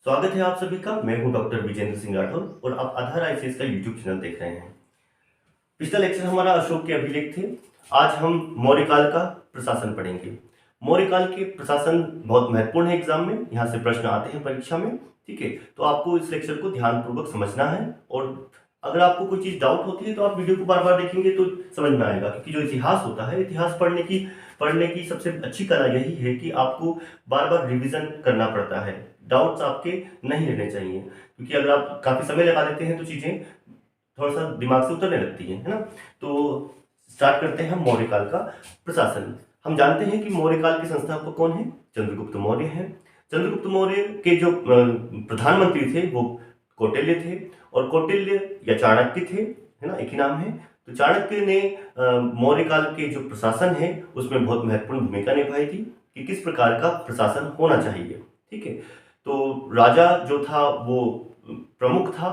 स्वागत है आप सभी का। मैं हूं डॉक्टर विजेंद्र सिंह राठौर और आप आधार आईसीएस का यूट्यूब चैनल देख रहे हैं। पिछला लेक्चर हमारा अशोक के अभिलेख थे। आज हम मौर्यकाल का प्रशासन पढ़ेंगे। मौर्यकाल के प्रशासन बहुत महत्वपूर्ण है, एग्जाम में यहाँ से प्रश्न आते हैं परीक्षा में। ठीक है, तो आपको इस लेक्चर को ध्यानपूर्वक समझना है और अगर आपको कोई चीज डाउट होती है तो आप वीडियो को बार बार देखेंगे तो समझ में आएगा। क्योंकि जो इतिहास होता है, इतिहास पढ़ने की सबसे अच्छी कला यही है कि आपको बार बार रिवीजन करना पड़ता है। डाउट्स आपके नहीं रहने चाहिए, क्योंकि अगर आप काफी समय लगा देते हैं तो चीजें थोड़ा सा दिमाग से उतरने लगती है ना। तो स्टार्ट करते हैं हम मौर्यकाल का प्रशासन। हम जानते हैं कि मौर्यकाल के संस्थापक कौन है? चंद्रगुप्त मौर्य हैं। चंद्रगुप्त मौर्य के जो प्रधानमंत्री थे वो कौटिल्य थे, और कौटिल्य या चाणक्य थे, है ना, एक ही नाम है। तो चाणक्य ने मौर्यकाल के जो प्रशासन है उसमें बहुत महत्वपूर्ण भूमिका निभाई थी कि किस प्रकार का प्रशासन होना चाहिए। ठीक है, तो राजा जो था वो प्रमुख था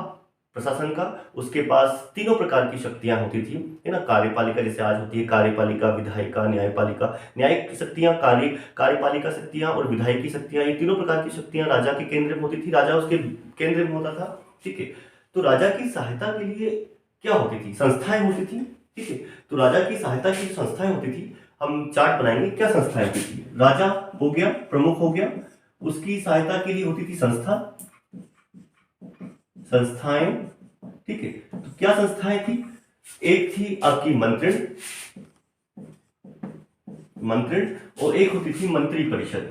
प्रशासन का। उसके पास तीनों प्रकार की शक्तियां होती थी, है ना। कार्यपालिका जैसे आज होती है, कार्यपालिका, विधायिका, न्यायपालिका। न्यायिक शक्तियां, कार्यपालिका शक्तियां और विधायिकी शक्तियां, ये तीनों प्रकार की शक्तियां राजा के केंद्र में होती थी, राजा उसके केंद्र में होता था। ठीक है, तो राजा की सहायता के लिए क्या होती थी? संस्थाएं होती थी। ठीक है, तो राजा की सहायता की संस्थाएं होती थी। हम चार्ट बनाएंगे, क्या संस्थाएं होती थी। राजा हो गया, प्रमुख हो गया, उसकी सहायता के लिए होती थी संस्थाएं। ठीक है, तो क्या संस्थाएं थी? एक थी आपकी मंत्रिण और एक होती थी मंत्री परिषद।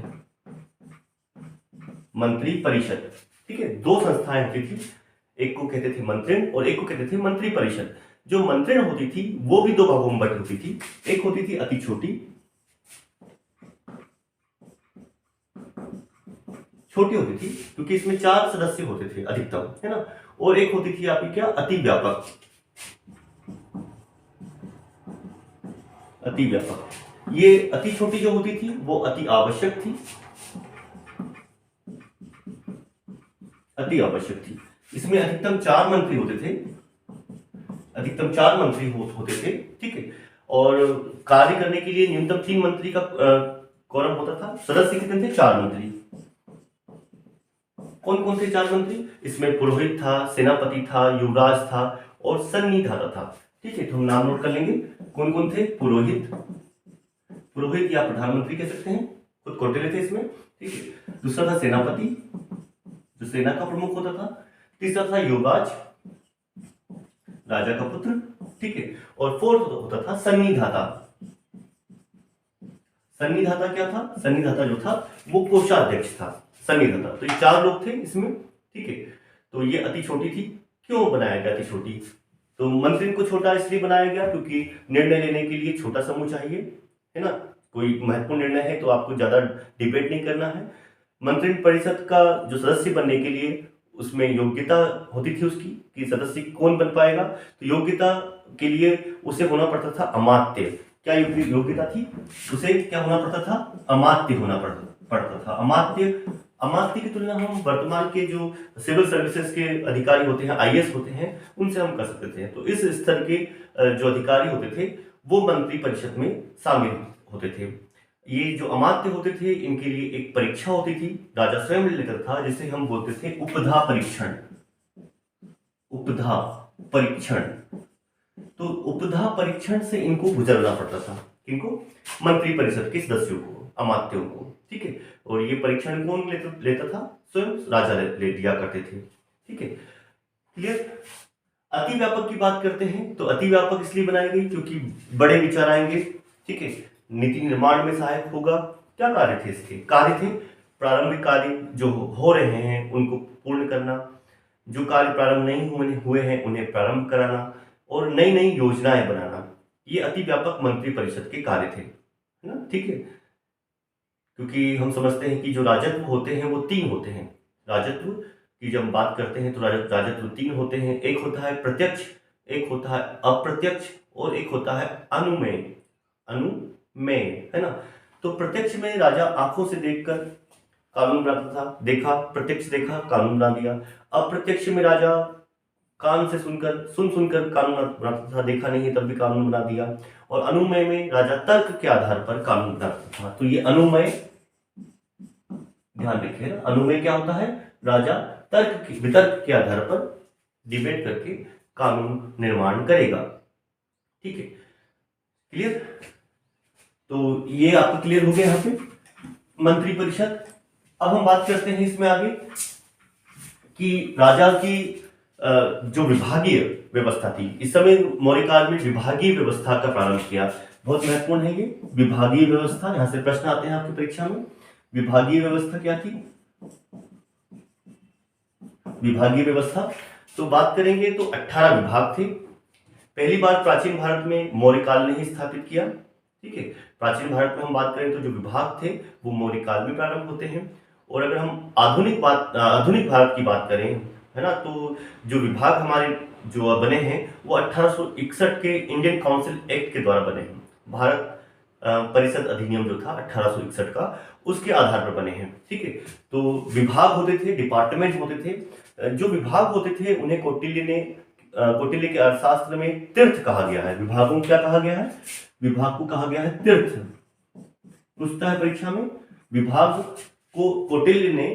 ठीक है, दो संस्थाएं होती थी, एक को कहते थे मंत्रिण और एक को कहते थे मंत्री परिषद। जो मंत्रिण होती थी वो भी दो भागों में बटी होती थी। एक होती थी अति छोटी होती थी, क्योंकि इसमें 4 सदस्य होते थे अधिकतम, है ना। और एक होती थी आपकी क्या? अति व्यापक। ये अति छोटी जो होती थी वो अति आवश्यक थी। इसमें अधिकतम 4 मंत्री होते थे, होते थे। ठीक है, और कार्य करने के लिए न्यूनतम 3 मंत्री का कोरम होता था। सदस्य कितने थे? 4 मंत्री। कौन कौन थे 4 मंत्री? इसमें पुरोहित था, सेनापति था, युवराज था और सन्निधाता था। ठीक है, तो हम नाम नोट कर लेंगे कौन कौन थे। पुरोहित या प्रधानमंत्री कह सकते हैं, खुद कौटिल्य थे इसमें। ठीक है, दूसरा था सेनापति, जो सेना का प्रमुख होता था। तीसरा था युवराज, राजा का पुत्र। ठीक है, और फोर्थ होता था सन्निधाता। सन्निधाता क्या था? सन्निधाता जो था वो कोषाध्यक्ष था, सन्निधाता। तो ये 4 लोग थे इसमें। ठीक है, तो ये अति छोटी थी। क्यों बनाया गया अति छोटी? तो मंत्रिण को छोटा इसलिए बनाया गया क्योंकि निर्णय लेने के लिए छोटा समूह चाहिए, है ना। कोई महत्वपूर्ण निर्णय है तो आपको ज्यादा डिबेट नहीं करना है। मंत्रिण परिषद का जो सदस्य बनने के लिए उसमें योग्यता होती थी उसकी, कि सदस्य कौन बन पाएगा। तो योग्यता के लिए उसे होना पड़ता था अमात्य। क्या योग्यता थी? उसे क्या होना पड़ता था? अमात्य होना पड़ता था। अमात्य की तुलना हम वर्तमान के जो सिविल सर्विसेज के अधिकारी होते हैं, आईएएस होते हैं, उनसे हम कर सकते थे। तो इस स्तर के जो अधिकारी होते थे वो मंत्री परिषद में शामिल होते थे। ये जो अमात्य होते थे इनके लिए एक परीक्षा होती थी, राजा स्वयं लेता था, जिसे हम बोलते थे उपधा परीक्षण। तो उपधा परीक्षण से इनको गुजरना पड़ता था। किनको? मंत्री परिषद के सदस्यों को, अमात्यों को। ठीक है, और ये परीक्षण कौन लेता था? स्वयं राजा ले लिया करते थे। ठीक है, क्लियर। अति व्यापक की बात करते हैं तो अति व्यापक इसलिए बनाई गई क्योंकि बड़े विचार आएंगे। ठीक है, नीति निर्माण में सहायक होगा। क्या कार्य थे इसके? कार्य थे प्रारंभिक कार्य जो हो रहे हैं उनको पूर्ण करना, जो कार्य प्रारंभ नहीं हुए हैं उन्हें प्रारंभ कराना, और नई नई योजनाएं बनाना। ये अति व्यापक मंत्री परिषद के कार्य थे, है ना। ठीक है, क्योंकि हम समझते हैं कि जो राजत्व होते हैं वो 3 होते हैं। राजत्व की जब हम बात करते हैं तो राजत्व 3 होते हैं। एक होता है प्रत्यक्ष, एक होता है अप्रत्यक्ष और एक होता है अनुमेय, है ना। तो प्रत्यक्ष में राजा आंखों से देखकर कानून बनाता था, प्रत्यक्ष देखा कानून बना दिया। अप्रत्यक्ष में राजा कान से सुनकर कानून बनाता था, देखा नहीं तब भी कानून बना दिया। और अनुमेय में राजा तर्क के आधार पर कानून बनाता था। तो ये अनुमेय, ध्यान रखिए, अनुमेय क्या होता है, राजा वितर्क के आधार पर डिबेट करके कानून निर्माण करेगा। ठीक है, क्लियर। तो ये आपको क्लियर हो गया यहाँ पे मंत्रिपरिषद। अब हम बात करते हैं इसमें आगे कि राजा की जो विभागीय व्यवस्था थी, इस समय मौर्य काल में विभागीय व्यवस्था का प्रारंभ किया। बहुत महत्वपूर्ण है ये विभागीय व्यवस्था, यहां से प्रश्न आते हैं आपकी परीक्षा में। विभागीय व्यवस्था क्या थी, विभागीय व्यवस्था, तो बात करेंगे तो 18 विभाग थे। पहली बार प्राचीन भारत में मौर्य काल ने ही स्थापित किया। ठीक है, प्राचीन भारत में हम बात करें तो जो विभाग थे वो मौर्य काल में प्रारंभ होते हैं। और अगर हम आधुनिक भारत की बात करें, है ना, तो जो विभाग हमारे जो बने हैं वो 1861 के इंडियन काउंसिल एक्ट के द्वारा बने हैं। भारत परिषद अधिनियम जो था 1861 का, उसके आधार पर बने हैं। ठीक है, तो विभाग होते थे, डिपार्टमेंट होते थे। जो विभाग होते थे उन्हें कौटिल्य के अर्थशास्त्र में तीर्थ कहा गया है। विभागों को क्या कहा गया है, विभाग को कहा गया है तीर्थ। पूछता है परीक्षा में, विभाग को कौटिल्य ने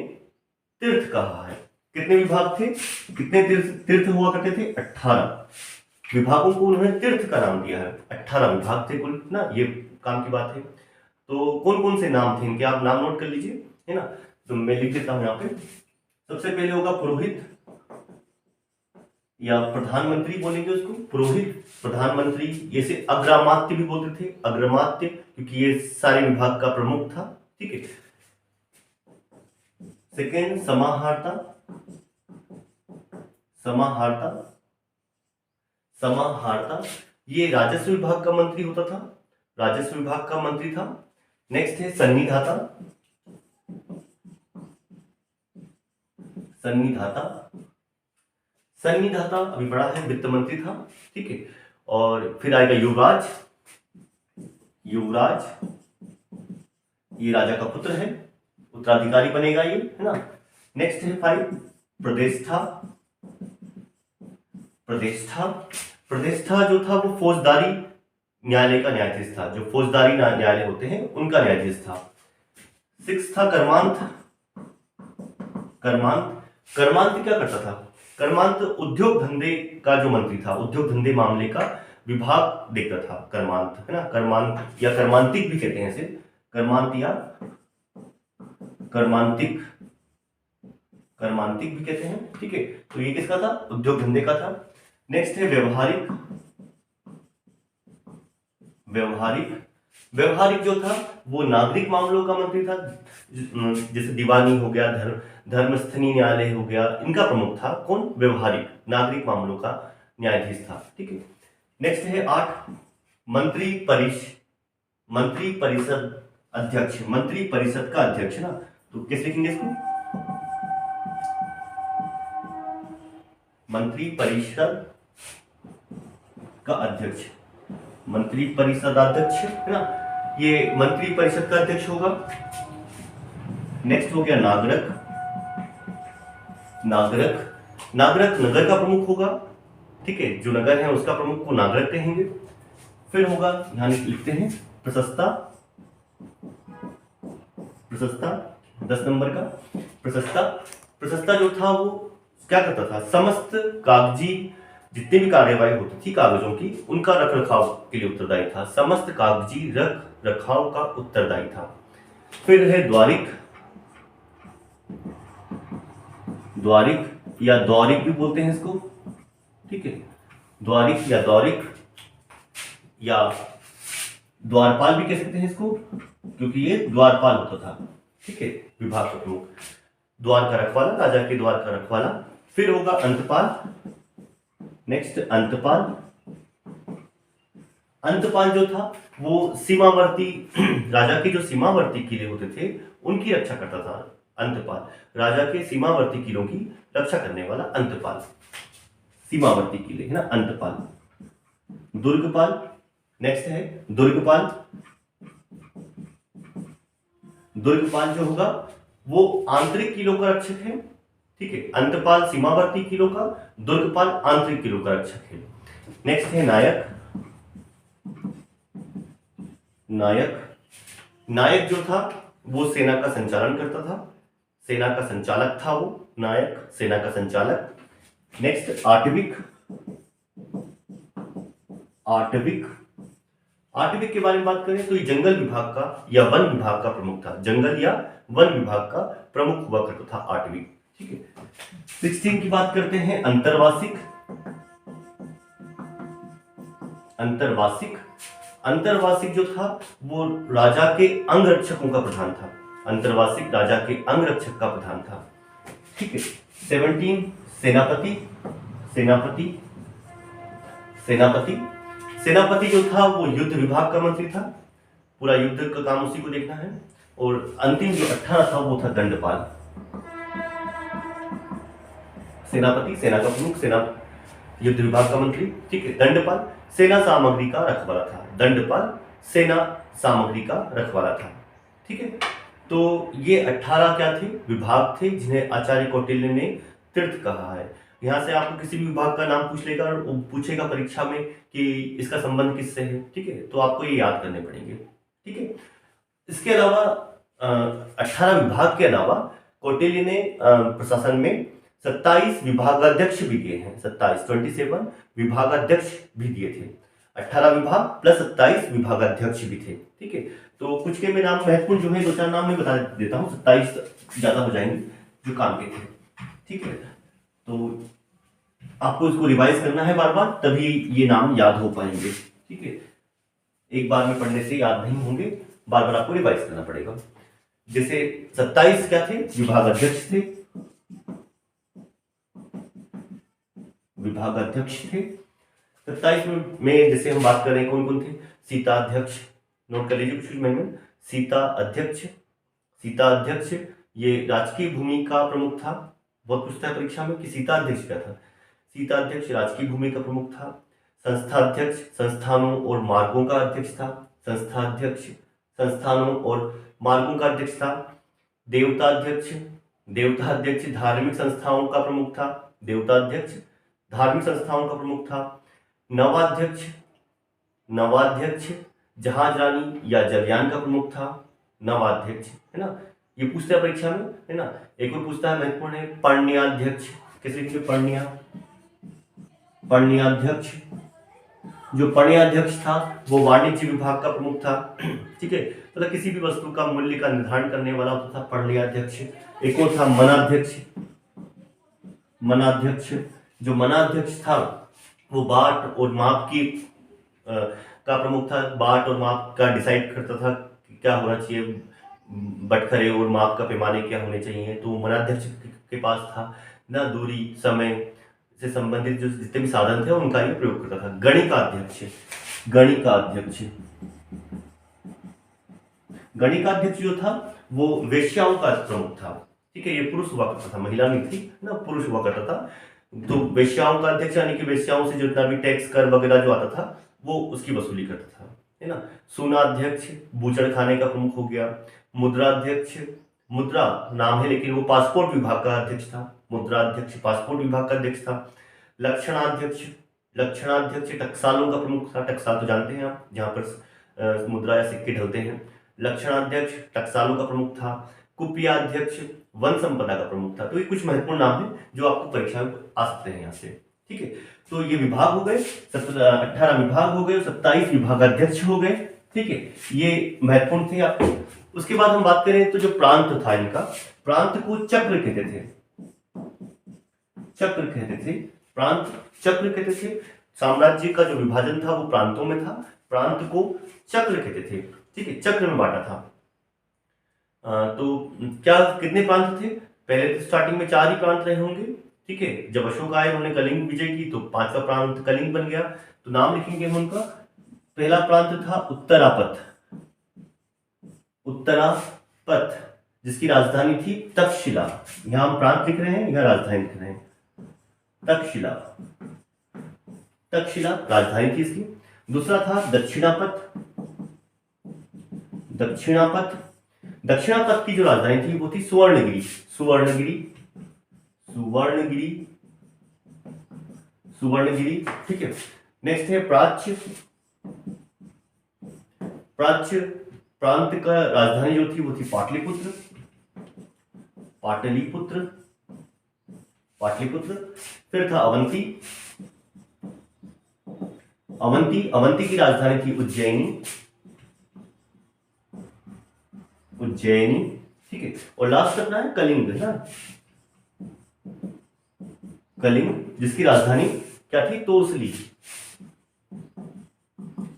तीर्थ कहा है। कितने विभाग थे, कितने तीर्थ हुआ करते थे, 18 विभागों को उन्होंने तीर्थ का नाम दिया है। 18 विभाग थे कुल ना, ये काम की बात है। तो कौन कौन से नाम थे इनके, आप नाम नोट कर लीजिए, है ना। तो मैं लिख देता हूं यहाँ पे। सबसे पहले होगा पुरोहित या प्रधानमंत्री बोलेंगे उसको, पुरोहित, प्रधानमंत्री। जैसे अग्रामात्य भी बोलते थे, अग्रमात्य, क्योंकि ये सारे विभाग का प्रमुख था। ठीक है, सेकेंड समाहर्ता, समाहर्ता, समाहर्ता, ये राजस्व विभाग का मंत्री होता था, राजस्व विभाग का मंत्री था। नेक्स्ट है सन्निधाता, सन्निधाता, सन्निधाता अभी पढ़ा है, वित्त मंत्री था। ठीक है, और फिर आएगा युवराज, युवराज ये राजा का पुत्र है, उत्तराधिकारी बनेगा ये, है ना। नेक्स्ट है 5 प्रतिष्ठा, प्रतिष्ठा, प्रतिष्ठा जो था वो फौजदारी न्यायालय का न्यायाधीश था, जो फौजदारी न्यायालय होते हैं उनका न्यायाधीश था। 6 था कर्मांत, कर्मांत, कर्मांत क्या करता था, कर्मांत उद्योग धंधे का जो मंत्री था, उद्योग धंधे मामले का विभाग देखता था कर्मांत, है ना। कर्मांत या कर्मांतिक भी कहते हैं इसे, कर्मांत या कर्मांतिक, कर्मांतिक भी कहते हैं। ठीक है, तो ये किसका था, उद्योग धंधे का था। नेक्स्ट है व्यवहारिक, व्यवहारिक, व्यवहारिक जो था वो नागरिक मामलों का मंत्री था, जैसे दीवानी हो गया, धर्मस्थली न्यायालय हो गया, इनका प्रमुख था कौन, व्यवहारिक, नागरिक मामलों का न्यायाधीश था। ठीक है, नेक्स्ट है 8 मंत्री परिषद अध्यक्ष, मंत्री परिषद का अध्यक्ष ना, तो कैसे लिखेंगे इसको, मंत्री परिषद का अध्यक्ष, मंत्री परिषद अध्यक्ष, है ना, ये मंत्री परिषद का अध्यक्ष होगा। नेक्स्ट हो गया नागरक, नागरक, नागरक नगर का प्रमुख होगा। ठीक है, जो नगर है उसका प्रमुख को नागरक कहेंगे। फिर होगा, यहां लिखते हैं प्रशस्ता, प्रशस्ता 10 नंबर का प्रशस्ता, प्रशस्ता जो था वो क्या करता था, समस्त कागजी जितनी भी कार्यवाही होती थी कागजों की, उनका रख रखाव के लिए उत्तरदायी था, समस्त कागजी रख रखाव का उत्तरदायी था। फिर है द्वारिक, द्वारिक या दौरिक भी बोलते हैं इसको। ठीक है, द्वारिक या दौरिक या द्वारपाल भी कह सकते हैं इसको, क्योंकि ये द्वारपाल होता था। ठीक है, विभाग का प्रमुख, द्वार का रखवाला, राजा के द्वार का रखवाला। फिर होगा अंतपाल, नेक्स्ट अंतपाल, अंतपाल जो था वो सीमावर्ती राजा के जो सीमावर्ती किले होते थे उनकी रक्षा करता था। अंतपाल राजा के सीमावर्ती किलों की रक्षा करने वाला अंतपाल, सीमावर्ती किले, है ना, अंतपाल। दुर्गपाल, नेक्स्ट है दुर्गपाल, दुर्गपाल जो होगा वो आंतरिक किलों का रक्षक है। ठीक है, अंतपाल सीमावर्ती किलों का, दुर्गपाल आंतरिक किलों का रक्षक है। नेक्स्ट है नायक, नायक, नायक जो था वो सेना का संचालन करता था। सेना का संचालक था वो, नायक, सेना का संचालक। नेक्स्ट आटविक, आटविक, आटविक के बारे में बात करें तो ये जंगल विभाग का या वन विभाग का प्रमुख था, जंगल या वन विभाग का प्रमुख हुआ करता था आटविक। ठीक है। 16 की बात करते हैं, अंतर्वासिक, अंतर्वासिक, अंतर्वासिक जो था वो राजा के अंगरक्षकों का प्रधान था, अंतर्वासिक राजा के अंगरक्षक का प्रधान था। ठीक है। 17 सेनापति, सेनापति, सेनापति, सेनापति जो था वो युद्ध विभाग का मंत्री था, पूरा युद्ध का काम उसी को देखना है। और अंतिम जो 18 था वो था दंडपाल। सेनापति सेना का प्रमुख, सेना युद्ध विभाग का मंत्री। ठीक है। दंडपाल सेना सामग्री का रखवाला था, दंडपाल सेना सामग्री का रखवाला था। ठीक है। तो ये 18 क्या थे, विभाग थे जिन्हें आचार्य कौटिल्य ने तीर्थ कहा है। यहाँ से आपको किसी भी विभाग का नाम पूछ लेगा और पूछेगा परीक्षा में कि इसका संबंध किससे है। ठीक है। तो आपको ये याद करने पड़ेंगे। ठीक है। इसके अलावा 18 विभाग के अलावा कौटिल्य ने प्रशासन में 27 विभागाध्यक्ष भी दिए हैं, 27 विभागाध्यक्ष भी दिए थे। 18 विभाग प्लस 27 विभागाध्यक्ष भी थे। ठीक है। तो कुछ के मैं नाम महत्वपूर्ण जो है 2-4 नाम मैं बता देता हूँ, 27 ज्यादा हो जाएंगे जो काम के थे। ठीक है। तो आपको इसको रिवाइज करना है बार बार, तभी ये नाम याद हो पाएंगे। ठीक है। एक बार में पढ़ने से याद नहीं होंगे, बार बार आपको रिवाइज करना पड़ेगा। जैसे 27 क्या थे, विभागाध्यक्ष थे, विभागाध्यक्ष थे। 27 में जैसे हम बात कर रहे हैं कौन कौन थे, सीता अध्यक्ष, नोट कर लीजिए कुछ में, सीता अध्यक्ष, सीता अध्यक्ष ये राजकीय भूमि का प्रमुख था। बहुत पूछता है परीक्षा में कि सीता अध्यक्ष क्या था। सीता अध्यक्ष राजकीय भूमि का प्रमुख था। संस्था अध्यक्ष संस्थानों और मार्गों का अध्यक्ष था, संस्था अध्यक्ष संस्थानों और मार्गों का अध्यक्ष था। देवता अध्यक्ष, देवता अध्यक्ष धार्मिक संस्थाओं का प्रमुख था, देवता अध्यक्ष धार्मिक संस्थाओं का प्रमुख था। नवाध्यक्ष, नवाध्यक्ष जहाज रानी या जलयान का प्रमुख था, नवाध्यक्ष, है ना। ये पूछता है परीक्षा में, है ना। एक और पूछता है महत्वपूर्ण है, पर्ण्याध्यक्ष, किसे लिखेंगे, पर्ण्या, पर्ण्याध्यक्ष, जो पर्ण्याध्यक्ष था वो वाणिज्य विभाग का प्रमुख था। ठीक है। मतलब किसी भी वस्तु का मूल्य का निर्धारण करने वाला होता था पर्ण्याध्यक्ष। एक और था मनाध्यक्ष, मनाध्यक्ष, जो मनाध्यक्ष था वो बाट और माप की का प्रमुख था, बाट और माप का डिसाइड करता था कि क्या होना चाहिए, बटखरे और माप का पैमाने क्या होने चाहिए। तो मनाध्यक्ष के पास था ना, दूरी समय से संबंधित जो जितने भी साधन थे उनका ये प्रयोग करता था। गणिकाध्यक्ष, गणिकाध्यक्ष, गणिकाध्यक्ष जो था वो वेश्याओं का प्रमुख था। ठीक है। ये पुरुष हुआ करता था, महिला नहीं थी ना, पुरुष हुआ करता था। तो वेश्याओं का अध्यक्ष यानी कि वेश्याओं से जितना भी टैक्स कर वगैरह जो आता था वो उसकी वसूली करता था, है ना। सोनाध्यक्ष बूचड़ खाने का प्रमुख हो गया। मुद्राध्यक्ष, मुद्रा नाम है लेकिन वो पासपोर्ट विभाग का अध्यक्ष था, मुद्राध्यक्ष पासपोर्ट विभाग का अध्यक्ष था। लक्षणाध्यक्ष, लक्षणाध्यक्ष टकसालों का प्रमुख था, टकसाल तो जानते हैं आप, जहाँ पर मुद्रा या सिक्के ढलते हैं। लक्षणाध्यक्ष टकसालों का प्रमुख था। कुपियाध्यक्ष वन संपदा का प्रमुख था। तो ये कुछ महत्वपूर्ण नाम है जो आपको परीक्षा में आ सकते हैं यहाँ से। ठीक है। तो ये विभाग हो गए, 18 विभाग हो गए, 27 विभागाध्यक्ष हो गए। ठीक है। ये महत्वपूर्ण थे आपको। उसके बाद हम बात करें तो जो प्रांत था इनका, प्रांत को चक्र कहते थे, चक्र कहते थे, प्रांत चक्र कहते थे। साम्राज्य का जो विभाजन था वो प्रांतों में था, प्रांत को चक्र कहते थे। ठीक है। चक्र में बांटा था। तो क्या कितने प्रांत थे, पहले तो स्टार्टिंग में 4 ही प्रांत रहे होंगे। ठीक है। जब अशोक आए उन्होंने कलिंग विजय की तो 5वां प्रांत कलिंग बन गया। तो नाम लिखेंगे हम उनका। पहला प्रांत था उत्तरापथ, उत्तरापथ जिसकी राजधानी थी तक्षशिला। यहां हम प्रांत लिख रहे हैं, यहां राजधानी लिख रहे हैं, तक्षशिला, तक्षशिला राजधानी थी इसकी। दूसरा था दक्षिणापथ, दक्षिणापथ, दक्षिणापथ की जो राजधानी थी वो थी सुवर्णगिरी, सुवर्णगिरी, सुवर्णगिरी, सुवर्णगिरी। ठीक है। नेक्स्ट है प्राच्य, प्राच्य प्रांत का राजधानी जो थी वो थी पाटलिपुत्र, पाटलिपुत्र, पाटलिपुत्र। फिर था अवंती, अवंती, अवंती की राजधानी थी उज्जैनी, उज्जैनी, ठीक है। और लास्ट अपना है कलिंग, है ना, कलिंग, जिसकी राजधानी क्या थी, तोसली।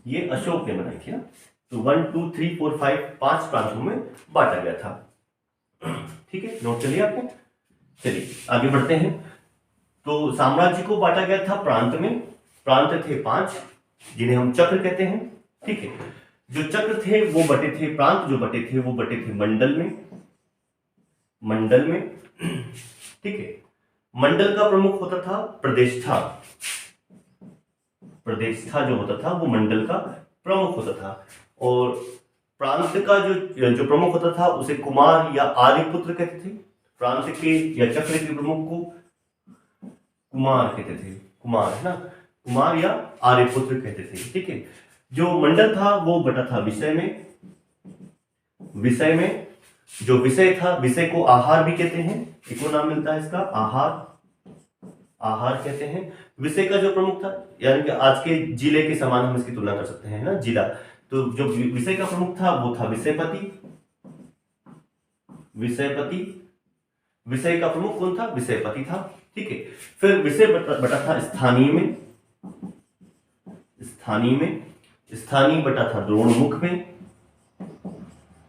ये अशोक ने बनाई थी ना। तो 1 2 3 4 5 5 प्रांतों में बांटा गया था, ठीक है, नोट कर लिया आपने। चलिए आगे बढ़ते हैं। तो साम्राज्य को बांटा गया था प्रांत में, प्रांत थे 5 जिन्हें हम चक्र कहते हैं, ठीक है। जो चक्र थे वो बटे थे, प्रांत जो बटे थे वो बटे थे मंडल में, मंडल में, ठीक है। मंडल का प्रमुख होता था प्रदेष्ठा, प्रदेष्ठा जो होता था वो मंडल का प्रमुख होता था। और प्रांत का जो प्रमुख होता था उसे कुमार या आर्यपुत्र कहते थे। प्रांत के या चक्र के प्रमुख को कुमार कहते थे, कुमार, है ना, कुमार या आर्यपुत्र कहते थे, ठीक है। जो मंडल था वो बटा था विषय में, विषय में, जो विषय था, विषय को आहार भी कहते हैं, एक और नाम मिलता है इसका, आहार, आहार कहते हैं। विषय का जो प्रमुख था, यानी कि आज के जिले के समान हम इसकी तुलना कर सकते हैं ना, जिला। तो जो विषय का प्रमुख था वो था विषयपति, विषयपति, विषय का प्रमुख कौन था, विषयपति था, ठीक है। फिर विषय बटा था स्थानीय में, स्थानीय में, स्थानीय बटा था द्रोणमुख में,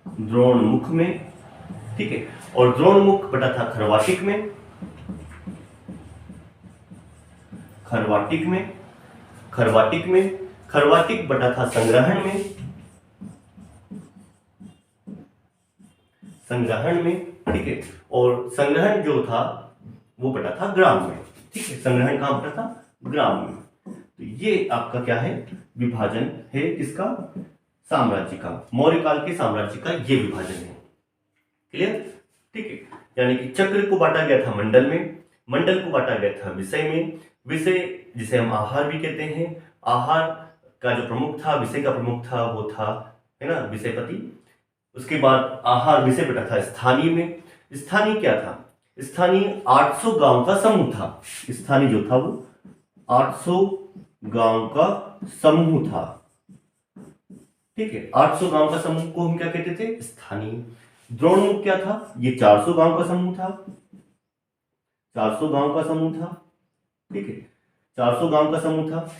द्रोणमुख में, ठीक है। और द्रोणमुख बटा था खरवाटिक में, खरवाटिक में, खरवाटिक में, खरवाटिक बटा था संग्रहण में, संग्रहण में, ठीक है। और संग्रहण जो था वो बटा था ग्राम में, ठीक है। संग्रहण कहां बटा था, ग्राम में। तो ये आपका क्या है, विभाजन है किसका, साम्राज्य का, मौर्य काल के साम्राज्य का ये विभाजन है, क्लियर, ठीक है। यानी कि चक्र को बांटा गया था मंडल में, मंडल को बांटा गया था विषय में, विषय जिसे हम आहार भी कहते हैं, आहार का जो प्रमुख था, विषय का प्रमुख था वो था, है ना, विषयपति। उसके बाद आहार विषय बटा था स्थानीय में, स्थानीय क्या था, स्थानीय 800 गांव का समूह था, स्थानीय जो था वो 800 गांव का समूह था, ठीक है। 800 गांव का समूह को हम क्या कहते थे, स्थानीय। द्रोणमुख क्या था, ये 400 गांव का समूह था, 400 गांव का समूह था, ठीक है, 400 गांव का समूह था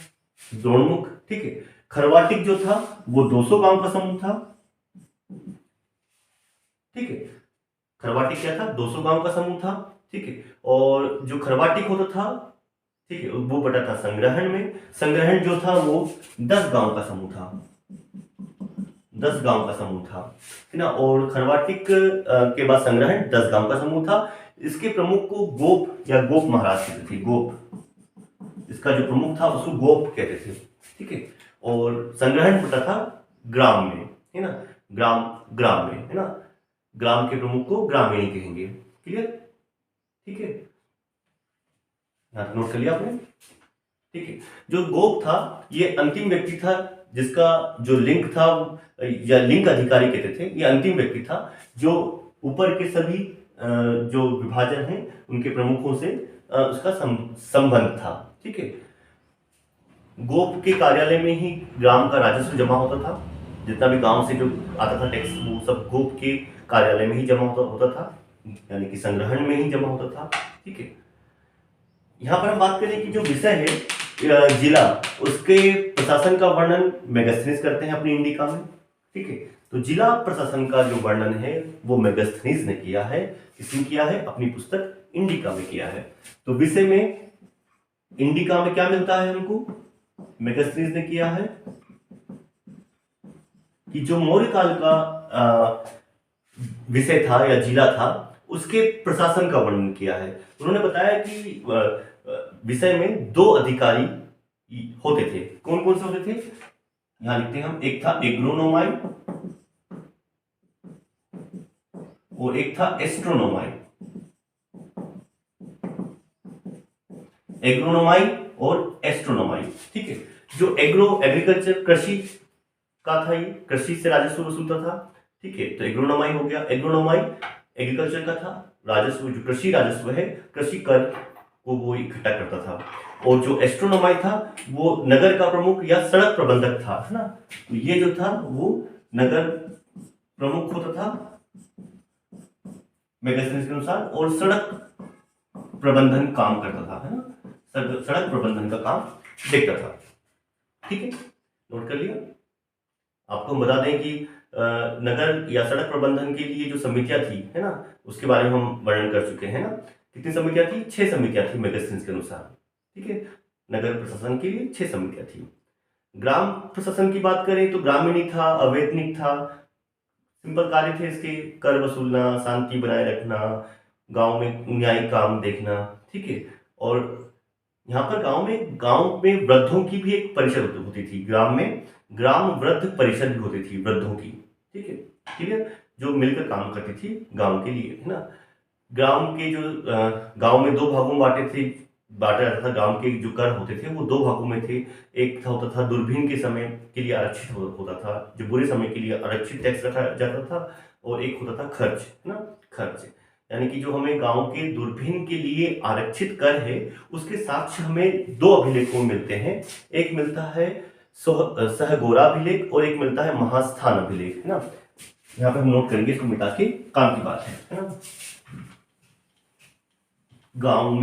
द्रोणमुख, ठीक है। खरवाटिक जो था वो 200 गांव का समूह था, ठीक है। खरवाटिक क्या था, 200 गांव का समूह था, ठीक है। और जो खरवाटिक होता था, ठीक है, वो बटा था संग्रहण में, संग्रहण जो था वो 10 गांव का समूह था, 10 गांव का समूह था, है ना। और खरवाटिक के बाद संग्रहण 10 गांव का समूह था। इसके प्रमुख को गोप या गोप महाराज कहते थे, गोप, इसका जो प्रमुख था उसको गोप कहते थे, ठीक है। और संग्रहण बटा था ग्राम में, है ना, ग्राम, ग्राम में, है ना, ग्राम के प्रमुख को ग्रामीणी कहेंगे, क्लियर, ठीक है, नोट कर लिया आपने, ठीक है। जो गोप था ये अंतिम व्यक्ति था जिसका जो लिंग था या लिंग अधिकारी कहते थे, ये अंतिम व्यक्ति था जो ऊपर के सभी जो विभाजन हैं उनके प्रमुखों से उसका संबंध था, ठीक है। गोप के कार्यालय में ही ग्राम का राजस्व जमा होता था, जितना भी गांव से जो आता था टैक्स वो सब गोप के कार्यालय में ही जमा होता था, यानी कि संग्रहण में ही जमा होता था, ठीक है। यहाँ पर हम बात करें कि जो विषय है जिला, उसके प्रशासन का वर्णन मेगास्थनीज करते हैं अपनी इंडिका में, ठीक है। तो जिला प्रशासन का जो वर्णन है वो मेगास्थनीज ने किया है, किसने किया है, अपनी पुस्तक इंडिका में किया है। तो विषय में इंडिका में क्या मिलता है हमको, मेगास्थनीज ने किया है कि जो मौर्य काल का विषय था या जिला था उसके प्रशासन का वर्णन किया है। उन्होंने बताया कि विषय में 2 अधिकारी होते थे, कौन कौन से होते थे, यहां लिखते हैं हम, एक था एग्रोनोमाई और एक था एस्ट्रोनोमाई, एग्रोनोमाई और एस्ट्रोनोमाई, ठीक है। जो एग्रीकल्चर कृषि का था, ये कृषि से राजस्व वसूलता था, ठीक है। तो एग्रोनोमाई हो गया, एग्रोनोमाई एग्रीकल्चर का था, राजस्व, जो कृषि राजस्व है, कृषि कर को वो इकट्ठा करता था। और जो एस्ट्रोनॉमाई था वो नगर का प्रमुख या सड़क प्रबंधक था, है ना। तो ये जो था वो नगर प्रमुख होता था मैगजीन्स के अनुसार, और सड़क प्रबंधन काम करता था, है ना, सड़क प्रबंधन का काम देखता था। ठीक है, नोट कर लिया। आपको हम बता दें कि नगर या सड़क प्रबंधन के लिए जो समितियां थी, है ना, उसके बारे में हम वर्णन कर चुके हैं ना। कितनी समितियां थी? 6 समितियां थी मैगजीन्स के अनुसार। ठीक है, नगर प्रशासन के लिए 6 समितियां थी। ग्राम प्रशासन की बात करें तो ग्रामीण था, अवैतनिक था, सिंपल कार्य थे इसके, कर वसूलना, शांति बनाए रखना, गांव में न्यायिक काम देखना। ठीक है, और यहाँ पर गांव में वृद्धों की भी एक परिषद होती थी। ग्राम वृद्ध परिषद भी होती थी वृद्धों की। ठीक है, ठीक है, जो मिलकर काम करती थी गांव के लिए, है ना। गांव में 2 भागों में बांटा जाता था। गांव के जो कर होते थे वो 2 भागों में थे। एक होता था दुर्भिन के समय के लिए आरक्षित होता था, जो बुरे समय के लिए आरक्षित टैक्स रखा जाता था। और एक होता था खर्च, है ना, खर्च, यानी कि जो हमें गांव के दुर्भिन के लिए आरक्षित कर है, उसके साक्ष्य हमें 2 अभिलेखों में मिलते हैं। एक मिलता है सहगोराभिलेख और एक मिलता है महास्थान अभिलेख, है ना। यहाँ पे हम नोट करेंगे, इसको मिटा के काम की बात है ना। ग्राम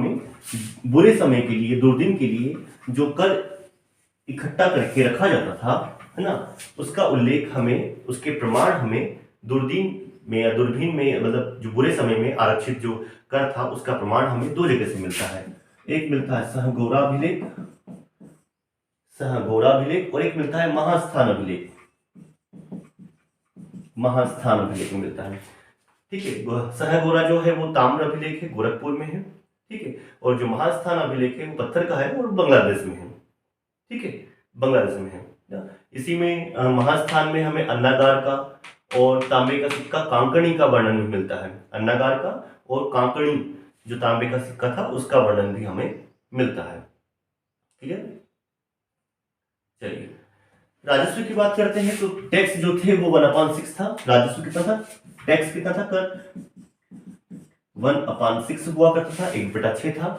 में बुरे समय के लिए, दुर्दिन के लिए जो कर इकट्ठा करके रखा जाता था, है ना, उसका उल्लेख हमें, उसके प्रमाण हमें दुर्दिन में या दुर्भिन में, मतलब जो बुरे समय में आरक्षित जो कर था, उसका प्रमाण हमें 2 जगह से मिलता है। एक मिलता है सहगोराभिलेख और एक मिलता है महास्थान अभिलेख में मिलता है। ठीक है, सहगोरा जो है वो ताम्र अभिलेख है, गोरखपुर में है। ठीक है, और जो महास्थान अभिलेख है वो पत्थर का है और बांग्लादेश में है। ठीक है, बांग्लादेश में है। इसी में महास्थान में हमें अन्नागार का और तांबे का सिक्का कांकणी का वर्णन भी मिलता है। अन्नागार का और कांकणी जो तांबे का सिक्का था उसका वर्णन भी हमें मिलता है। ठीक है, चलिए राजस्व की बात करते हैं। तो टैक्स जो थे वो 1/6 था। राजस्व कितना था? टैक्स कितना था? कर 1/6 हुआ करता था, 1/6 था।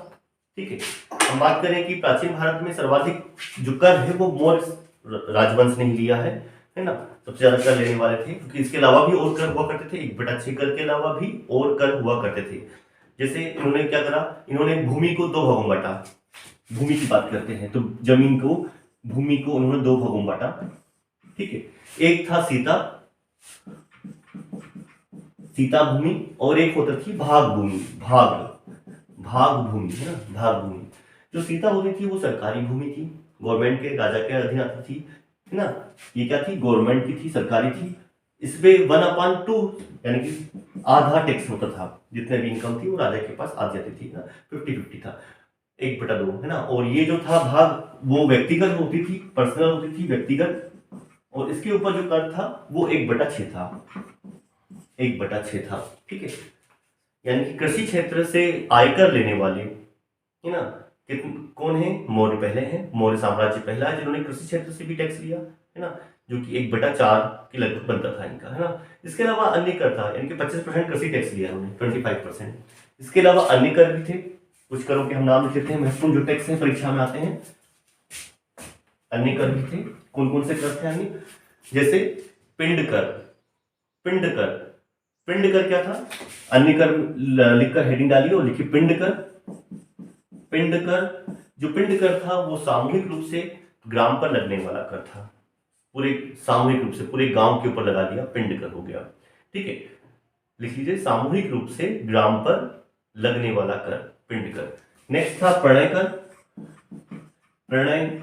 ठीक है, हम बात करें कि प्राचीन भारत में सर्वाधिक जो कर है वो मौर्य राजवंश ने ही लिया है ना। सबसे ज्यादा कर लेने वाले थे, क्योंकि इसके अलावा भी और कर हुआ करते थे। 1/6 कर के अलावा भी और कर हुआ करते थे। जैसे इन्होंने क्या करा, इन्होंने भूमि को 2 भागों में बांटा। भूमि की बात करते हैं तो भूमि को उन्होंने 2 भागों में बांटा। ठीक है, एक था सीता भूमि और एक होता थी भाग भूमि, है ना, भाग भूमि। जो सीता होती थी वो सरकारी भूमि थी, गवर्नमेंट के, राजा के अधीन आती थी, है ना। ये क्या थी? गवर्नमेंट की थी, सरकारी थी। इसमें 1/2 यानी कि आधा टैक्स होता था। जितने भी इनकम थी वो राजा के पास आ जाती थी ना, 50-50 था, 1/2, है ना। और ये जो था भाग, वो व्यक्तिगत होती थी, पर्सनल होती थी, व्यक्तिगत। और इसके ऊपर जो कर था वो 1/6 था, 1/6 था। ठीक है, यानी कि कृषि क्षेत्र से आयकर लेने वाले, है ना, कौन है? मौर्य पहले हैं, मौर्य साम्राज्य पहला है जिन्होंने कृषि क्षेत्र से भी टैक्स लिया, है ना, जो कि 1/4 के लगभग बनता था इनका, है ना। इसके अलावा अन्य कर था, यानी कि 25% कृषि टैक्स लिया उन्होंने, 25%। इसके अलावा अन्य कर भी थे, कुछ करों के हम नाम लिख लेते हैं, महत्वपूर्ण जो टैक्स है परीक्षा में आते हैं। अन्य कर भी थे। कौन कौन से कर थे अन्य? जैसे पिंड कर क्या था? अन्य कर लिखकर हेडिंग डालिए और लिखिए पिंड कर। जो पिंड कर था वो सामूहिक रूप से ग्राम पर लगने वाला कर था। पूरे सामूहिक रूप से पूरे गांव के ऊपर लगा दिया, पिंड कर हो गया। ठीक है, लिख लीजिए, सामूहिक रूप से ग्राम पर लगने वाला कर, पिंड कर। नेक्स्ट था प्रणय कर। प्रणय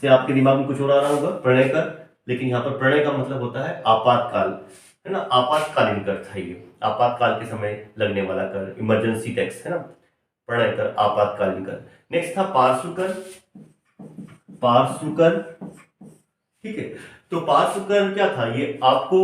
से आपके दिमाग में कुछ और आ रहा होगा, प्रणय कर, लेकिन यहाँ पर प्रणय का मतलब होता है आपातकाल, है ना, आपातकालीन कर था ये, आपातकाल के समय लगने वाला कर, इमरजेंसी टैक्स, है ना, प्रणय कर, आपातकालीन कर। नेक्स्ट था पार्श्व कर। ठीक है, तो पार्श्व कर क्या था? ये आपको,